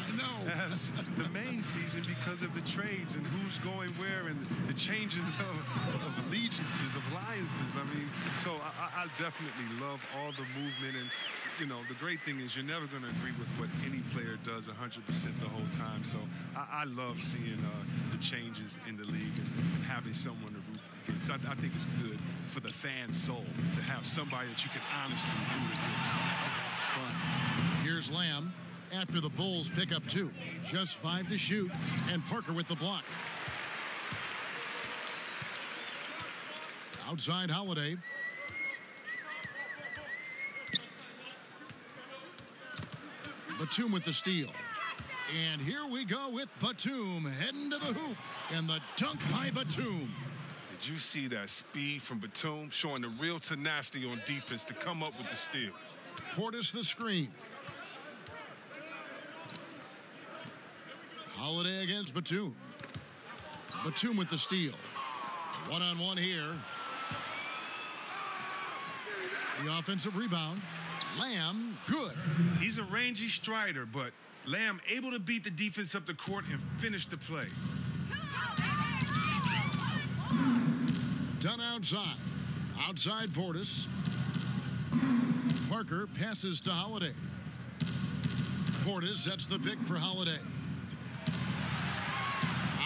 as the main season because of the trades and who's going where and the changes of allegiances, of alliances. I mean, so I definitely love all the movement. And you know, the great thing is you're never going to agree with what any player does 100% the whole time. So I love seeing the changes in the league and having someone to root against. I think it's good for the fan soul to have somebody that you can honestly root against. That's fun. Here's Lamb after the Bulls pick up 2. Just 5 to shoot, and Parker with the block. Outside Holiday. Batum with the steal. And here we go with Batum heading to the hoop. And the dunk by Batum. Did you see that speed from Batum showing the real tenacity on defense to come up with the steal? Portis the screen. Holiday against Batum. Batum with the steal. One-on-one here. The offensive rebound. Lamb, good. He's a rangy strider, but Lamb able to beat the defense up the court and finish the play. Done outside. Outside Portis. Parker passes to Holiday. Portis sets the pick for Holiday.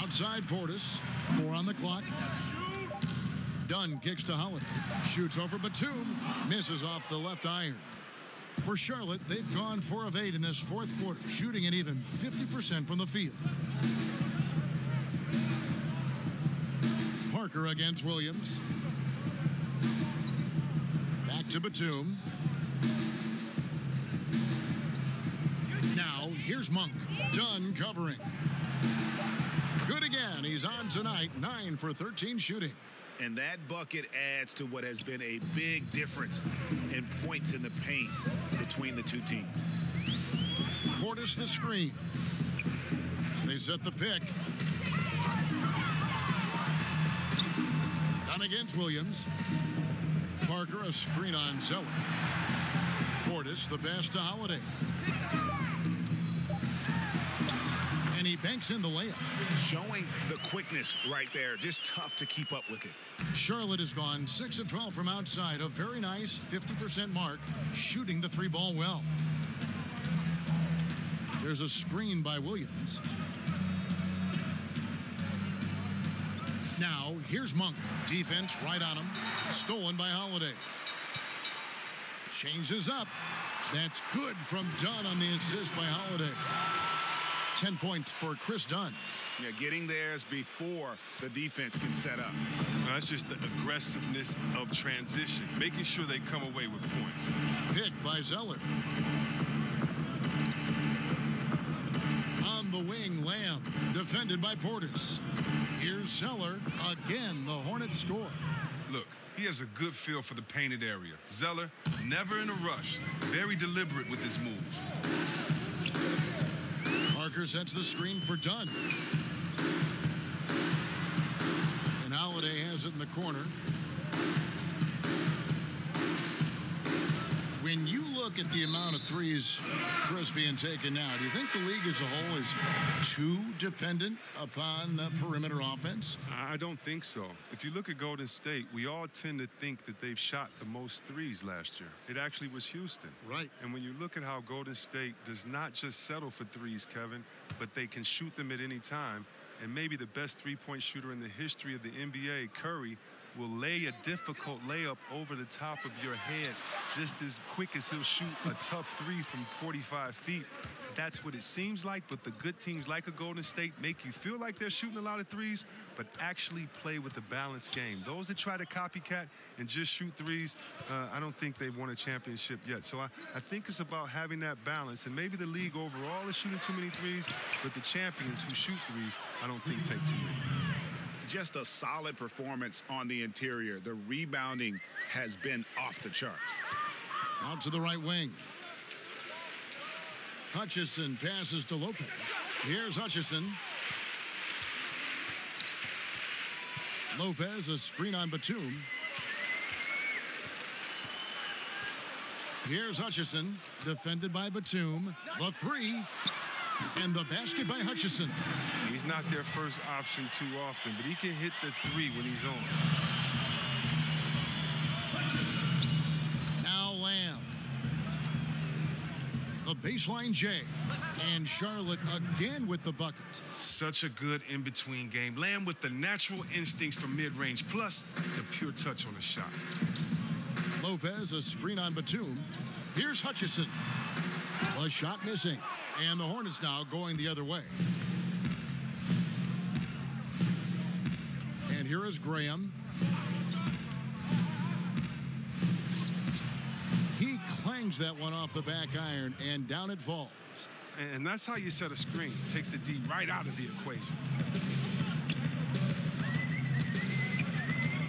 Outside Portis. 4 on the clock. Dunn kicks to Holiday. Shoots over Batum. Misses off the left iron. For Charlotte, they've gone 4 of 8 in this fourth quarter, shooting an even 50% from the field. Parker against Williams. Back to Batum. Now, here's Monk. Dunn covering. Good again. He's on tonight. 9 for 13 shooting. And that bucket adds to what has been a big difference in points in the paint between the two teams. Portis the screen. They set the pick. Done against Williams. Parker a screen on Zeller. Portis the pass to Holiday. And he banks in the layup. Showing the quickness right there. Just tough to keep up with it. Charlotte has gone 6 of 12 from outside. A very nice 50% mark. Shooting the 3-ball well. There's a screen by Williams. Now, here's Monk. Defense right on him. Stolen by Holiday. Changes up. That's good from Dunn on the assist by Holiday. 10 points for Chris Dunn. Yeah, getting theirs before the defense can set up. That's just the aggressiveness of transition, making sure they come away with points. Picked by Zeller. On the wing, Lamb, defended by Portis. Here's Zeller. Again, the Hornets score. Look, he has a good feel for the painted area. Zeller, never in a rush, very deliberate with his moves. Parker sets the screen for Dunn. And Holiday has it in the corner. When you look at the amount of threes Chris being taken now, do you think the league as a whole is too dependent upon the perimeter offense? I don't think so. If you look at Golden State, we all tend to think that they've shot the most threes last year. It actually was Houston. Right. And when you look at how Golden State does not just settle for threes, Kevin, but they can shoot them at any time. And maybe the best three-point shooter in the history of the NBA, Curry, will lay a difficult layup over the top of your head just as quick as he'll shoot a tough three from 45 feet. That's what it seems like, but the good teams like a Golden State make you feel like they're shooting a lot of threes, but actually play with a balanced game. Those that try to copycat and just shoot threes, I don't think they've won a championship yet. So I think it's about having that balance, and maybe the league overall is shooting too many threes, but the champions who shoot threes, I don't think take too many. Just a solid performance on the interior. The rebounding has been off the charts. Out to the right wing. Hutchison passes to Lopez. Here's Hutchison. Lopez, a screen on Batum. Here's Hutchison, defended by Batum. The three, and the basket by Hutchison. He's not their first option too often, but he can hit the three when he's on. Now Lamb. The baseline J. And Charlotte again with the bucket. Such a good in-between game. Lamb with the natural instincts for mid-range, plus the pure touch on the shot. Lopez, a screen on Batum. Here's Hutchison. A shot missing. And the Hornets now going the other way. And here is Graham. He clangs that one off the back iron, and down it falls. And that's how you set a screen. Takes the D right out of the equation.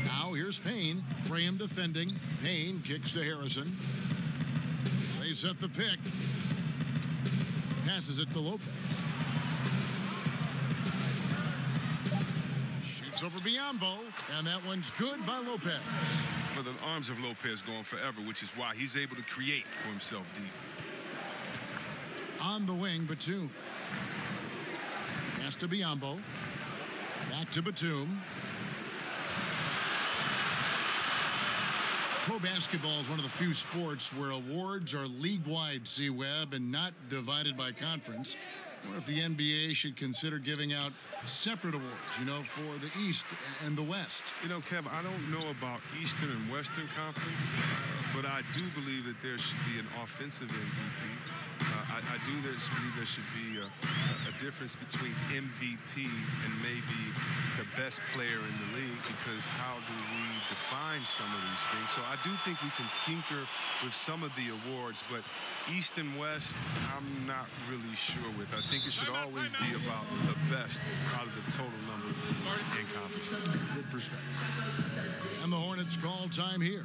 Now here's Payne. Graham defending. Payne kicks to Harrison. They set the pick. Passes it to Lopez. Shoots over Biombo, and that one's good by Lopez. Well, the arms of Lopez going forever, which is why he's able to create for himself deep. On the wing, Batum. Pass to Biombo. Back to Batum. Pro basketball is one of the few sports where awards are league-wide, C-Web, and not divided by conference. What if the NBA should consider giving out separate awards, you know, for the East and the West? You know, Kev, I don't know about Eastern and Western Conference, but I do believe that there should be an offensive MVP. I do believe there should be a difference between MVP and maybe the best player in the league, because how do we define some of these things? So I do think we can tinker with some of the awards, but East and West, I'm not really sure with. I think it should always be about the best out of the total number of teams in conference. Good perspective. And the Hornets call time here.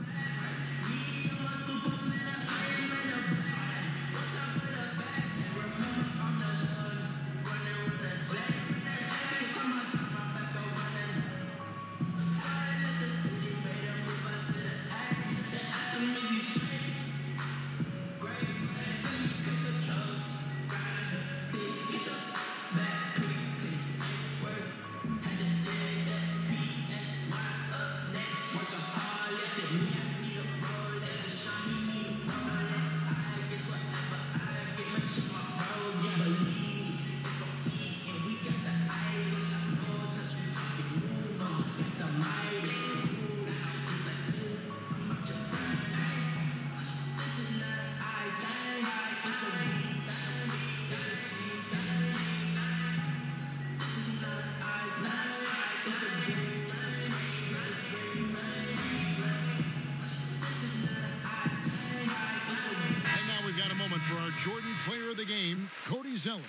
For our Jordan Player of the Game, Cody Zeller.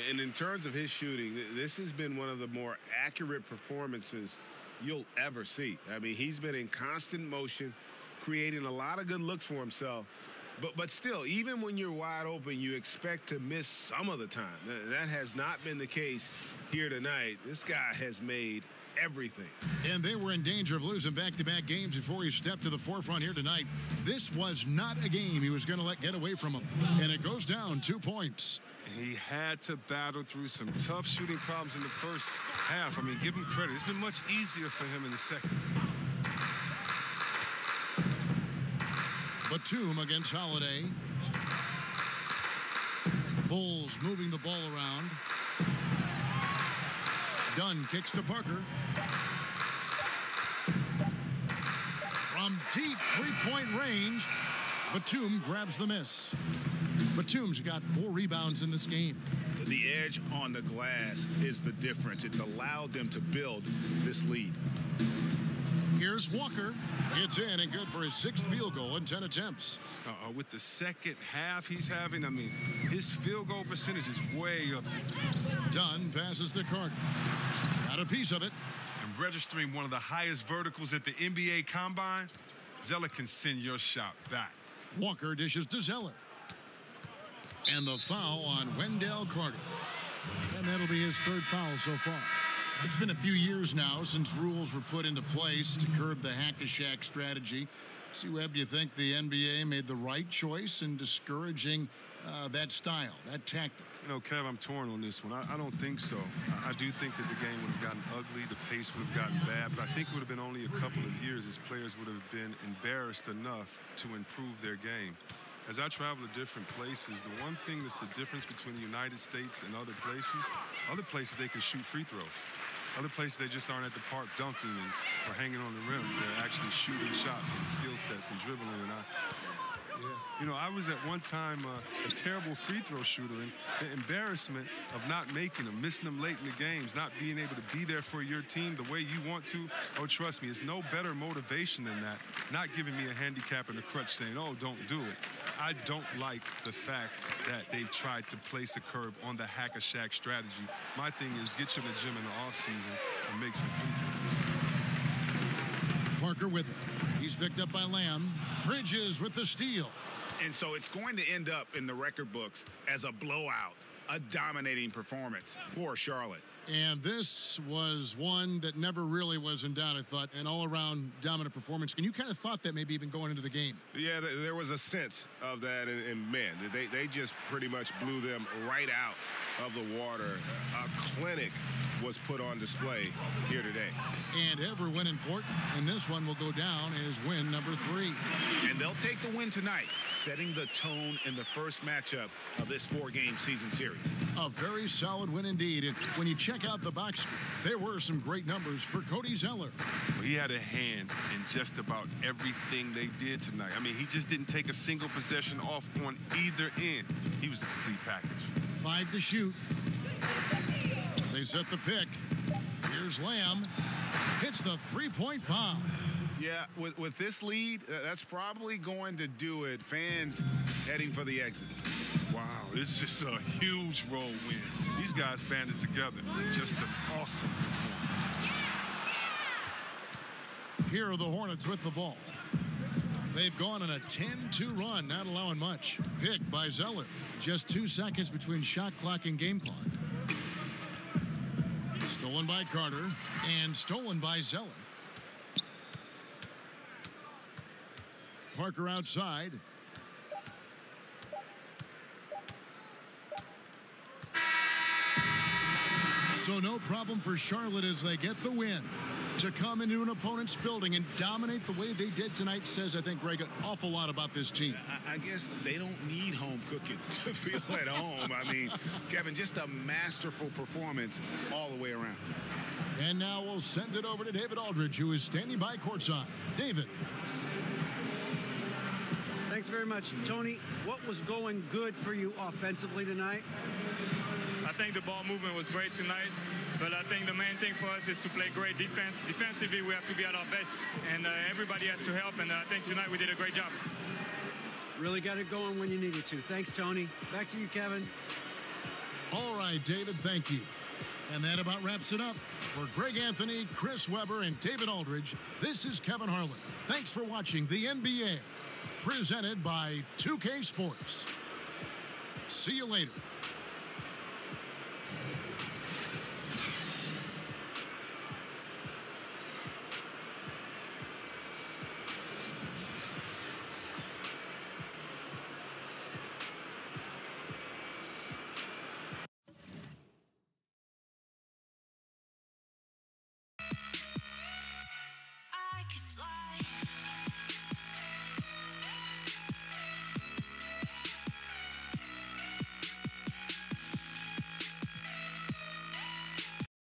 And in terms of his shooting, this has been one of the more accurate performances you'll ever see. I mean, he's been in constant motion, creating a lot of good looks for himself. But still, even when you're wide open, you expect to miss some of the time. That has not been the case here tonight. This guy has made everything. And they were in danger of losing back-to-back games before he stepped to the forefront here tonight. This was not a game he was going to let get away from him. And it goes down 2 points. He had to battle through some tough shooting problems in the first half. I mean, give him credit. It's been much easier for him in the second. Batum against Holiday. Bulls moving the ball around. Dunn kicks to Parker. From deep three-point range, Batum grabs the miss. Batum's got 4 rebounds in this game. The edge on the glass is the difference. It's allowed them to build this lead. Here's Walker. It's in and good for his 6th field goal in 10 attempts. With the second half he's having, I mean, his field goal percentage is way up. Dunn passes to Carter. Got a piece of it. And registering one of the highest verticals at the NBA Combine, Zeller can send your shot back. Walker dishes to Zeller. And the foul on Wendell Carter. And that'll be his 3rd foul so far. It's been a few years now since rules were put into place to curb the hack-a-shack strategy. See, Webb, do you think the NBA made the right choice in discouraging that style, that tactic? You know, Kev, I'm torn on this one. I don't think so. I do think that the game would have gotten ugly, the pace would have gotten bad, but I think it would have been only a couple of years as players would have been embarrassed enough to improve their game. As I travel to different places, the one thing that's the difference between the United States and other places they can shoot free throws. Other places, they just aren't at the park dunking or hanging on the rim. They're actually shooting shots and skill sets and dribbling. And you know, I was at one time a terrible free throw shooter, and the embarrassment of not making them, missing them late in the games, not being able to be there for your team the way you want to, oh, trust me, it's no better motivation than that. Not giving me a handicap and a crutch saying, oh, don't do it. I don't like the fact that they've tried to place a curb on the hack-a-shack strategy. My thing is get you in the gym in the offseason and make some free throws. Parker with it. He's picked up by Lamb. Bridges with the steal. And so it's going to end up in the record books as a blowout, a dominating performance for Charlotte. And this was one that never really was in doubt, I thought, an all-around dominant performance. And you kind of thought that maybe even going into the game. Yeah, there was a sense of that, and man, they just pretty much blew them right out of the water. A clinic was put on display here today. And every win important, and this one will go down as win number 3. And they'll take the win tonight, setting the tone in the first matchup of this 4-game season series. A very solid win indeed. And when you check out the box score, there were some great numbers for Cody Zeller. Well, he had a hand in just about everything they did tonight. I mean, he just didn't take a single possession off on either end. He was the complete package. 5 to shoot. They set the pick. Here's Lamb. Hits the 3-point bomb. Yeah, with this lead, that's probably going to do it. Fans heading for the exits. Wow, it's just a huge road win. These guys banded together. Just an awesome performance. Here are the Hornets with the ball. They've gone on a 10-2 run, not allowing much. Pick by Zeller. Just 2 seconds between shot clock and game clock. Stolen by Carter and stolen by Zeller. Parker outside. So no problem for Charlotte as they get the win. To come into an opponent's building and dominate the way they did tonight says, I think, Greg, an awful lot about this team. I guess they don't need home cooking to feel at home. I mean, Kevin, just a masterful performance all the way around. And now we'll send it over to David Aldridge, who is standing by courtside. David. Thanks very much. Tony, what was going good for you offensively tonight? I think the ball movement was great tonight, but I think the main thing for us is to play great defense. Defensively, we have to be at our best, and everybody has to help, and I think tonight we did a great job. Really got it going when you needed to. Thanks, Tony. Back to you, Kevin. All right, David, thank you. And that about wraps it up. For Greg Anthony, Chris Webber, and David Aldridge, this is Kevin Harlan. Thanks for watching the NBA, presented by 2K Sports. See you later.